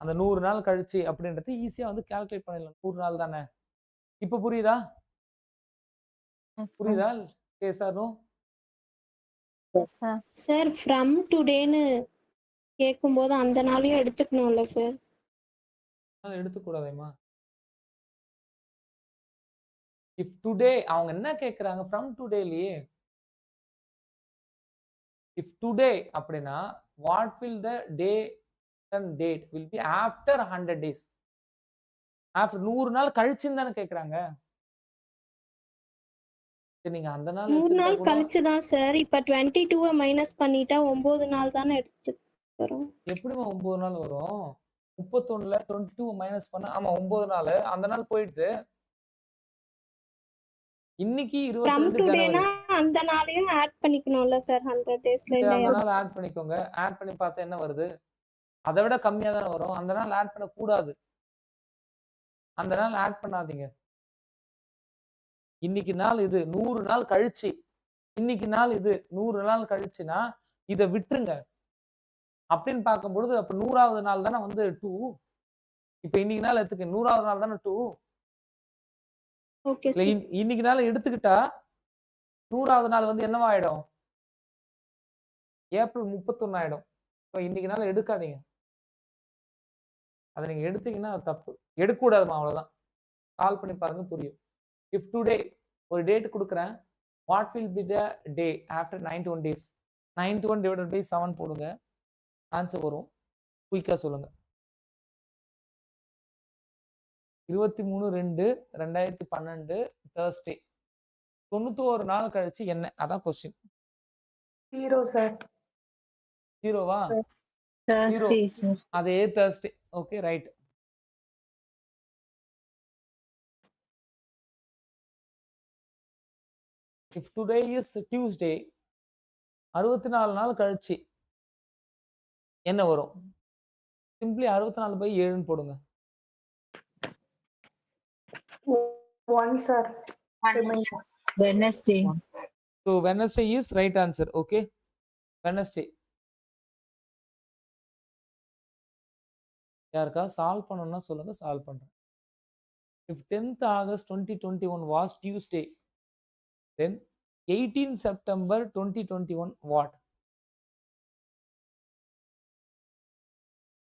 அந்த 100 நாள் கழிச்சு அப்படின்றது ஈஸியா வந்து கால்குலேட் பண்ணிடலாம். 100 நாள் தானே. இப்ப புரியுதா? Yes, sir. புரியுதா? Yes or no? Yes, sir. Sir from டுடேன்னு கேட்கும்போது அந்த நாளையும் எடுத்துக்கணும்ல சார்? அதனால எடுத்துக்கூடாதேம்மா. இஃப் டுடே அவங்க என்ன கேட்கறாங்க? ஃப்ரம் டுடேலயே. இஃப் டுடே அப்படின்னா what will the day and date will be after 100 days. After 100 நாள் கழிச்சுன்னு தானே கேட்கறாங்க. சரி நீங்க அந்த நாள் 100 எடுத்துக்கிட்டா நாள் கூட கழிச்சு தான் சார். இப்ப 22 மைனஸ் பண்ணிட்டா 9 நாள் தானே எடுத்து வரும். எப்படிம்மா 9 நாள் வரும்? 31ல 22 மைனஸ் பண்ணா ஆமா 9 நாள். அந்த நாள் போயிடுது. இன்னைக்கு ஃப்ரம் 22 ஜனவரி. டுடேனா அந்த நாளையும் ஆட் பண்ணிக்கணும்ல சார் 100 டேஸ்ல அந்த இல்லையா? நாள் ஆட் பண்ணிக்கோங்க. ஆட் பண்ணி பார்த்தா என்ன வருது? அதை விட கம்மியா தானே வரும். அந்த நாள் ஆட் பண்ணக்கூடாது. அந்த நாள் ஆட் பண்ணாதீங்க. இன்னைக்கு நாள் இது 100 நாள் கழிச்சு. இன்னைக்கு நாள் இது 100 நாள் கழிச்சுனா இத விட்டுருங்க. அப்படின்னு பார்க்கும்பொழுது அப்ப 100வது நாள் தானே வந்து 2. இப்ப இன்னைக்கு நாள் எடுத்துக்க 100வது நாள் தானே 2. ஓகே இல்ல சார். இன்னைக்கு நாள் எடுத்துக்கிட்டா 100வது நாள் வந்து என்னவாயிடும்? ஏப்ரல் 31 ஆயிடும். இப்ப இன்னைக்கு நாள் எடுக்காதீங்க. அதை நீங்க எடுத்தீங்கன்னா அது தப்பு. எடுக்கக்கூடாதுமா அவ்வளவுதான். கால் பண்ணி பாருங்க புரியும். இஃப் டுடே ஒரு டேட் கொடுக்குறேன். What will be the day after 91 days? 91 divided by 7 போடுங்க. ஆன்சர் வரும். குயிக்கா சொல்லுங்க. 23/2/2012 Thursday. 91 நாள் கழிச்சு என்ன? அதான் கொஸ்டின். 0 சார். 0வா? 0. Thursday, sir. அதே Thursday. Okay right. If today is Tuesday, 64 நாள் கழிச்சு என்ன வரும்? சிம்பிளி 64/7 போடுங்க. 1 sir. Wednesday. So Wednesday is right answer. Okay. Wednesday. யாருக்கா சால்வ் பண்ணணும்னா சொல்லுங்க சால்வ் பண்றேன். If 10th August 2021 was Tuesday, then 18 September 2021 what?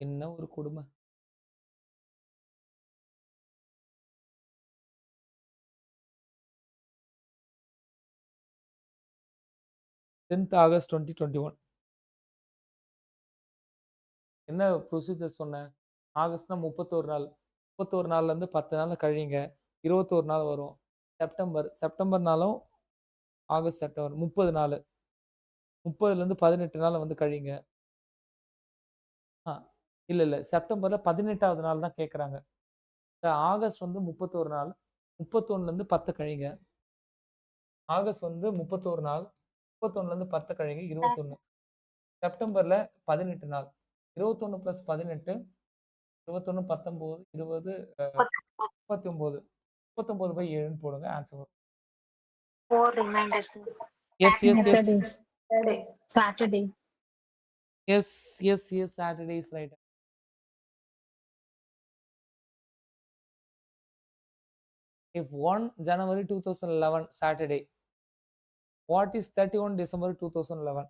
என்ன ஒரு கொடுமை. August 2021 என்ன ப்ரொசீஜர் சொன்னேன்? ஆகஸ்ட்னா 31 நாள். 31 நாள்ல இருந்து 10 நாள் கழிங்க. 21 நாள் வரும். செப்டம்பர்னாலும் ஆகஸ்ட் செப்டம்பர் 30 நாள். 30ல இருந்து 18 நாள் வந்து கழிங்க. இல்ல செப்டம்பர்ல 18வது நாள் தான் கேட்கறாங்க. ஆகஸ்ட் வந்து 31 நாள். 31ல இருந்து 10 கழிங்க. ஆகஸ்ட் வந்து 31 நாள். 31ல இருந்து 10 கழிங்க 21. செப்டம்பர்ல 18 நாள். 21 + 18 21 19 20 39. 39/7 போடுங்க ஆன்சர் வரும். 4 reminders, sir. Yes Saturday. Saturday. Saturday. Yes Saturday is right. If 1 January 2011 Saturday, what is 31 December 2011?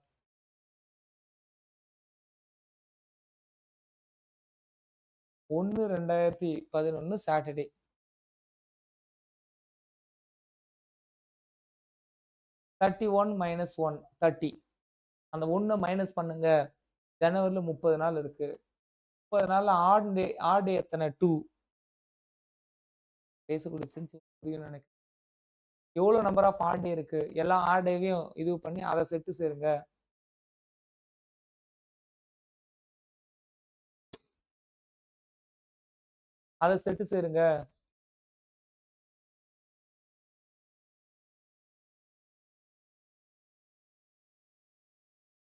ஒன்று 2011 சாட்டர்டே. -31 -1 30. அந்த 1 மைனஸ் பண்ணுங்க. ஜனவரில 30 நாள் இருக்கு. 30 நாள்ல ஆட் டே எத்தனை? 2. பேசக்கூடிய சென்ஸ் புரியும்னு நினைக்கிறேன். எவ்வளவு நம்பர் ஆஃப் ஆட் டே இருக்கு? எல்லா ஆட் டேவையும் இது பண்ணி அதை செட்டு சேருங்க. அதை செட்டு சேருங்க.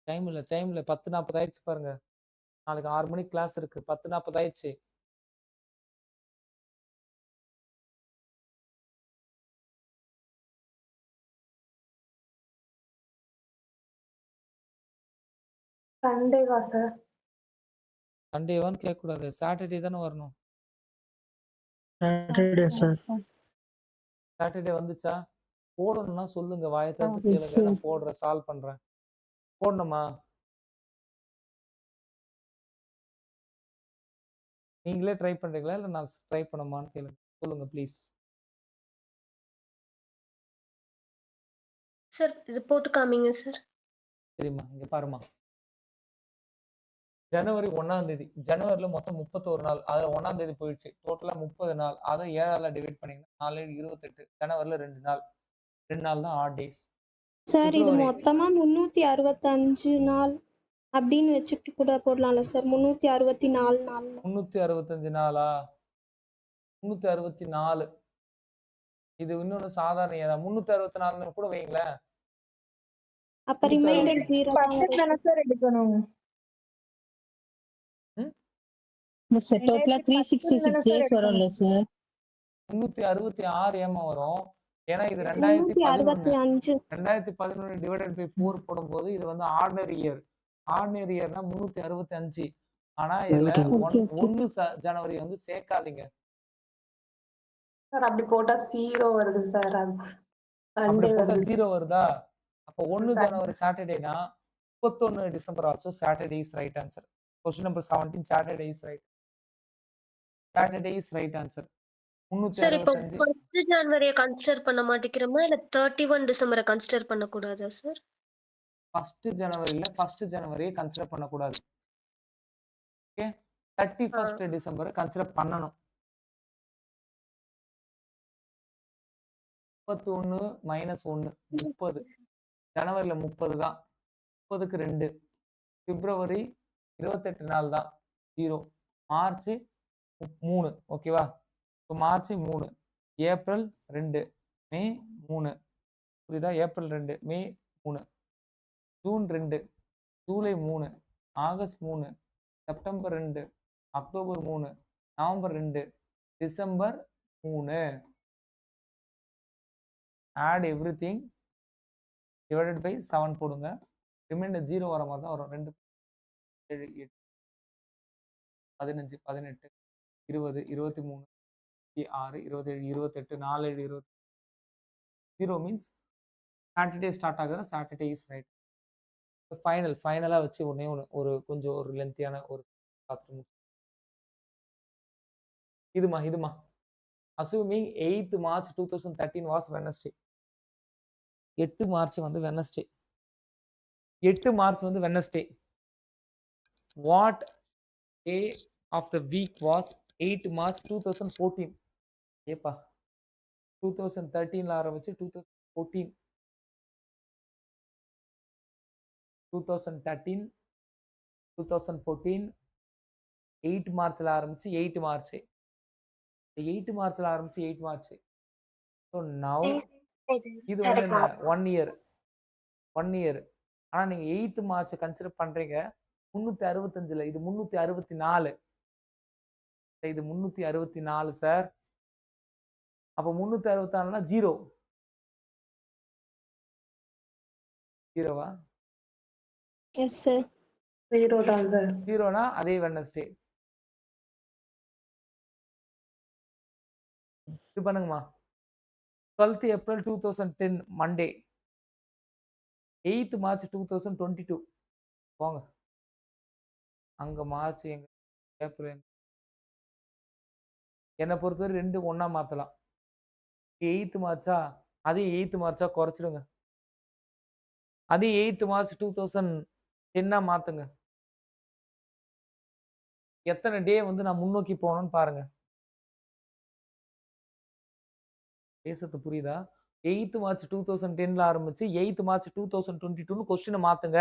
டைம் இல்ல 10:40 ஆயிடுச்சு பாருங்க. நாளைக்கு 6 மணிக்கு கிளாஸ் இருக்கு. 10:40 ஆயிடுச்சு. சண்டேவா சார்? சண்டேவான்னு கேட்கக்கூடாது. சாட்டர்டே தானே வரணும். Saturday sir. சாட்டர்டே வந்துச்சா? போடணும்னா சொல்லுங்க. வாயை திறந்து yes, கேளுங்க. sir. நான் போடுறேன். சால்வ் பண்றேன். போடணுமா? நீங்களே ட்ரை பண்றீங்களா? இல்ல நான் ட்ரை பண்ணணுமான்னு கேளுங்க. சொல்லுங்க ப்ளீஸ். சார் இது போட்டு காமிங்க சார். சரிம்மா. இங்க பாரும்மா. ஜனவரி 1ஆம் தேதி. ஜனவரில மொத்தம் 31 நாள். அதுல 1ஆம் தேதி போயிடுச்சு. டோட்டலா 30 நாள். அத 7ஆல டிவைட் பண்ணீங்கன்னா 4 7 28. ஜனவரில 2 நாள். 2 நாள் தான் ஆட் டேஸ். சார் இது பிப்ரவரி மொத்தமா 365 நாள் அப்படின்னு வச்சுட்டு கூட போடலாம்ல சார்? 364 நாள். 365 நாளா? 364. இது இன்னொன்னு சாதாரண ஏதா 364ன்னு கூட வைங்களேன். அப்ப ரிமைண்டர் 0 தான் 10 வரும். தானே சார் எடுக்கணும்? ம்? Yes, sir. Total 366 days வரும்ல சார்? 366 ஏமா வரும்? ஏன்னா இது 2011. 365. 2011 டிவைடட் பை 4 போடும்போது இது வந்து ஆர்டினரி இயர். ஆர்டினரி இயர்னா 365. ஆனா இதுல Okay, okay. 1 ஜனவரி வந்து சேர்க்காதீங்க. சார் அப்படி போட்டா 0 வருது சார். அது அப்படி சண்டே போட்டா வருது. 0 வருதா? அப்போ 1 Sunday. ஜனவரி சாட்டர்டேனா 31 December also Saturday is right answer. Question number 17 Saturday is right. Saturday is right answer. Sir இப்போ 365. 1 ஜனவரியை கன்சிடர் பண்ண மாட்டேங்கிறோமா இல்ல 31 டிசம்பரை கன்சிடர் பண்ணக்கூடாதா சார்? 1 ஜனவரியில 1 ஜனவரியை கன்சிடர் பண்ணக்கூடாது. ஓகே. 31 டிசம்பரை கன்சிடர் பண்ணணும். 31 மைனஸ் 1 30. ஜனவரியில 30 தான். 30க்கு 2. பிப்ரவரி 28 நாள் தான் 0. மார்ச் 3. ஓகேவா? இப்போ மார்ச் 3. ஏப்ரல் 2. மே 3. புரியுதா? April 2. May 3. June 2. July 3. August 3. September 2. October 3. November 2. December 3. Add everything divided by 7 போடுங்க. ரிமைண்டர் 0 வர மாதிரி தான் வரும். 2 7 8 15 18 20 23 26 27 28 4 7 20. 0 மீன்ஸ் சாட்டர்டே ஸ்டார்ட் ஆகுதுன்னா சாட்டர்டே இஸ் ரைட். ஃபைனலா வச்சு ஒண்ணே ஒன்று ஒரு கொஞ்சம் ஒரு லென்த்தியான ஒரு பார்த்துட்டு இதுமா assuming 8th March 2013 was Wednesday. 8 March வந்து வெனஸ்டே. 8 மார்ச் வந்து Wednesday. What day of the week was 8 March 2014? ஏப்பா 2013ல ஆரம்பிச்சு 2014 2013 2014 8 மார்ச்ல ஆரம்பிச்சு 8 மார்ச். 8 மார்ச்ல ஆரம்பிச்சு 8 மார்ச். ஸோ நவ் இது வந்து என்ன 1 இயர். 1 இயர். ஆனா நீங்க 8th மார்ச் கன்சிடர் பண்றீங்க. 365ல இது 364. இது 364 சார். அப்ப 364னா 0. 0வா? Yes sir. 0 தான் சார். 0னா அதே வெட்னஸ்டே. இது பண்ணுங்கம்மா. 12th April 2010 Monday. 8th March 2022 போங்க. அங்க மார்ச் எங்க ஏப்ரல் எங்க. என்னை பொறுத்தவரை 2 ஒண்ணா மாத்தலாம். 8th மார்ச்சா அதே 8th மார்ச்சா குறைச்சிடுங்க. அதே 8th March 2010 மாத்துங்க. எத்தனை டே வந்து நான் முன்னோக்கி போகணும்னு பாருங்க. பேசுறது புரியுதா? 8th March 2010ல ஆரம்பிச்சு 8th March 2022ன்னு கொஸ்டினை மாத்துங்க.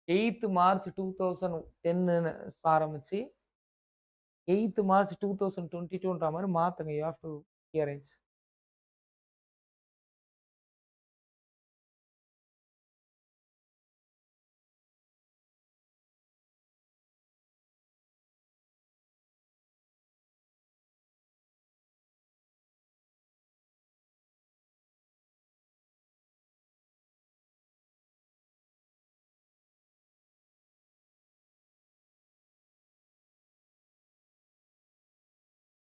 8th March 2010ன்னு ஆரம்பிச்சு 8th March 2022ன்ற மாதிரி மாத்துங்க. You have to arrange.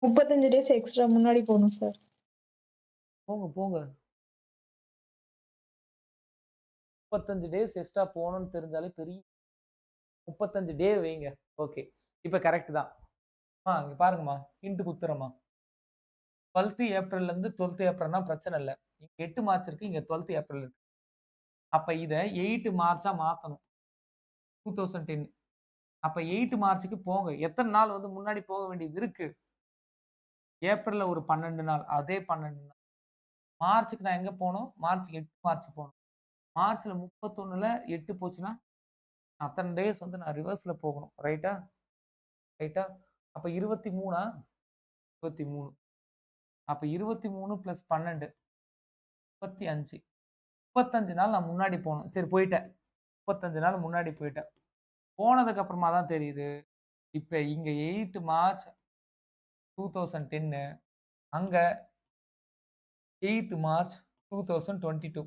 35 days extra முன்னாடி போகணும் சார். போங்க போங்க 35 டேஸ் எக்ஸ்ட்ரா போகணும்னு தெரிஞ்சாலே பெரிய 35 டே வைங்க. ஓகே, இப்போ கரெக்ட் தான். இங்க பாருங்கம்மா, ஹிண்ட் குத்துறம்மா. 12th ஏப்ரல்லேருந்து 12th ஏப்ரல்னா பிரச்சனை இல்லை. இங்க 8 மார்ச் இருக்கு, இங்க 12th ஏப்ரல் இருக்கு. அப்ப இதை 8 மார்ச்சா மாத்தணும் 2010. அப்ப 8 மார்ச்சுக்கு போங்க. எத்தனை நாள் வந்து முன்னாடி போக வேண்டியது இருக்கு? ஏப்ரல்ல ஒரு 12 நாள், அதே 12 நாள். மார்ச்சுக்கு நான் எங்க போகணும்? மார்ச் 8 மார்ச் போகணும். மார்ச்ல 31ல 8 போச்சுன்னா அத்தனை டேஸ் வந்து நான் ரிவர்ஸ்ல போகணும். ரைட்டா? ரைட்டா? அப்ப 23ஆ? 23. அப்ப 23 + 12 35. 35 நாள் நான் முன்னாடி போகணும். சரி போயிட்டேன். 35 நாள் முன்னாடி போயிட்டேன். போனதுக்கு அப்புறமா தான் தெரியுது. இப்ப இங்க 8 மார்ச் 2010, அங்க 8 மார்ச் 2022.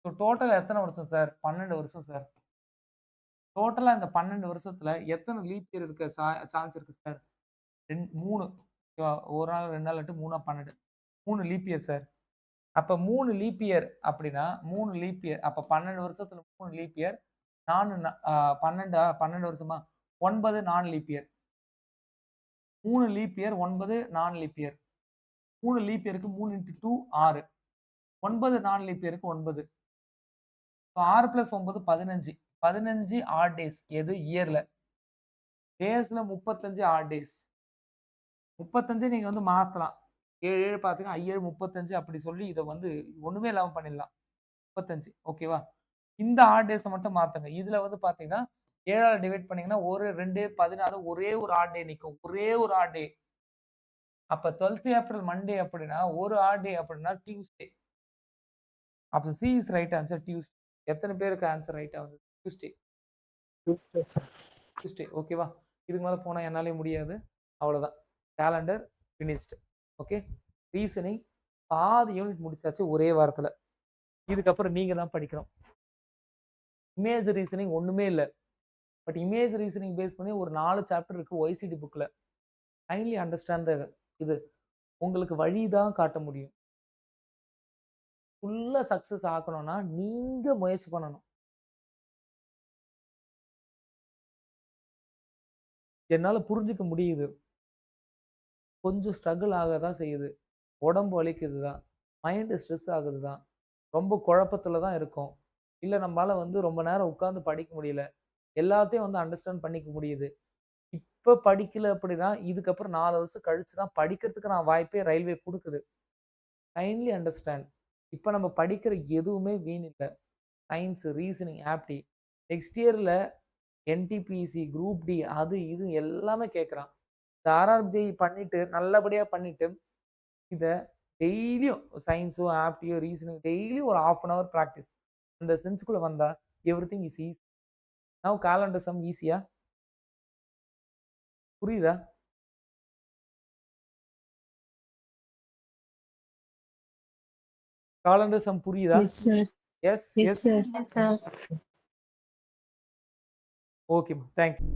ஸோ டோட்டல் எத்தனை வருஷம் சார்? 12 வருஷம் சார். டோட்டலா இந்த 12 வருஷத்துல எத்தனை லீப் இயர் இருக்க சான்ஸ் இருக்கு சார்? 3. ஒரு நாள் 2 நாள் 3 12. 3 லீப் இயர் சார். அப்ப 3 லீப் இயர் அப்படின்னா 3 லீப் இயர். அப்ப 12 வருஷத்துல 3 லீப் இயர். 12 வருஷமா? 9 நான் லீப் இயர். 3 லீப் இயர், 9 நான் லீப் இயர். 3 லீப் இயருக்கு 3 × 2 6. 9 நான் லீப் இயருக்கு 9. 6 + 9 15. 15 ஆட் டேஸ். எது? இயர்ல. டேஸ்ல 35 ஆட் டேஸ். 35 நீங்க வந்து மாத்தலாம். 7 7 பாத்தீங்கன்னா 7 35 அப்படி சொல்லி இதை வந்து ஒண்ணுமே இல்லாம பண்ணிடலாம். 35. ஓகேவா? இந்த ஆட் டேஸை மட்டும் மாத்துங்க. இதுல வந்து பாத்தீங்கன்னா 7ஆல டிவைட் பண்ணீங்கன்னா 1 2 14 ஒரே ஒரு ஆட் டே நிற்கும். ஒரே ஒரு ஆட் டே. அப்ப 12th ஏப்ரல் மண்டே அப்படின்னா ஒரு ஆட் டே அப்படின்னா டியூஸ்டே. அப்ப C is right answer Tuesday. எத்தனை பேருக்கு ஆன்சர் ரைட்டா வந்து? டியூஸ்டே. டியூஸ்டே. ஓகேவா? இதுக்கு மேல போனா என்னாலே முடியாது. அவ்வளவுதான். Calendar finished. ஓகே, ரீசனிங் பாதி யூனிட் முடிச்சாச்சு ஒரே வாரத்துல. இதுக்கப்புறம் நீங்க தான் படிக்கணும். இமேஜ் ரீசனிங் ஒண்ணுமே இல்லை. பட் இமேஜ் ரீசனிங் பேஸ் பண்ணி ஒரு 4 சாப்டர் இருக்கு ஒய்சிடி புக்ல. Kindly understand. இது உங்களுக்கு வழி தான் காட்ட முடியும். ஃபுல்லா சக்சஸ் ஆக்கணும்னா நீங்க முயற்சி பண்ணணும். என்னால புரிஞ்சுக்க முடியுது. கொஞ்சம் ஸ்ட்ரகிள் ஆக தான் செய்யுது. உடம்பு வலிக்குது தான். மைண்டு ஸ்ட்ரெஸ் ஆகுது தான். ரொம்ப குழப்பத்துல தான் இருக்கும். இல்லை நம்மளால வந்து ரொம்ப நேரம் உட்காந்து படிக்க முடியல. எல்லாத்தையும் வந்து அண்டர்ஸ்டாண்ட் பண்ணிக்க முடியுது. இப்போ படிக்கல அப்படின்னா இதுக்கப்புறம் 4 வருஷம் கழிச்சு தான் படிக்கிறதுக்கு நான் வாய்ப்பே ரயில்வே கொடுக்குது. Kindly understand. இப்போ நம்ம படிக்கிற எதுவுமே வீண் இல்லை. சயின்ஸ், ரீசனிங், ஆப்டி. நெக்ஸ்ட் இயரில் என்டிபிசி, குரூப் டி, அது இது எல்லாமே கேட்குறான். இந்த ஆர்ஆர்ஜி பண்ணிட்டு நல்லபடியாக பண்ணிட்டு இதை டெய்லியும் சயின்ஸோ ஆப்டியோ ரீசனிங் டெய்லியும் ஒரு 1/2 hour ப்ராக்டிஸ். அந்த சென்ஸ்குள்ளே வந்தால் everything is easy. Now calendar sum ஈஸியா? புரியுதா? காலண்டர் சம் புரியுதா? Yes, sir. Yes Yes, yes. sir. ஓகேம்மா, தேங்க்யூ.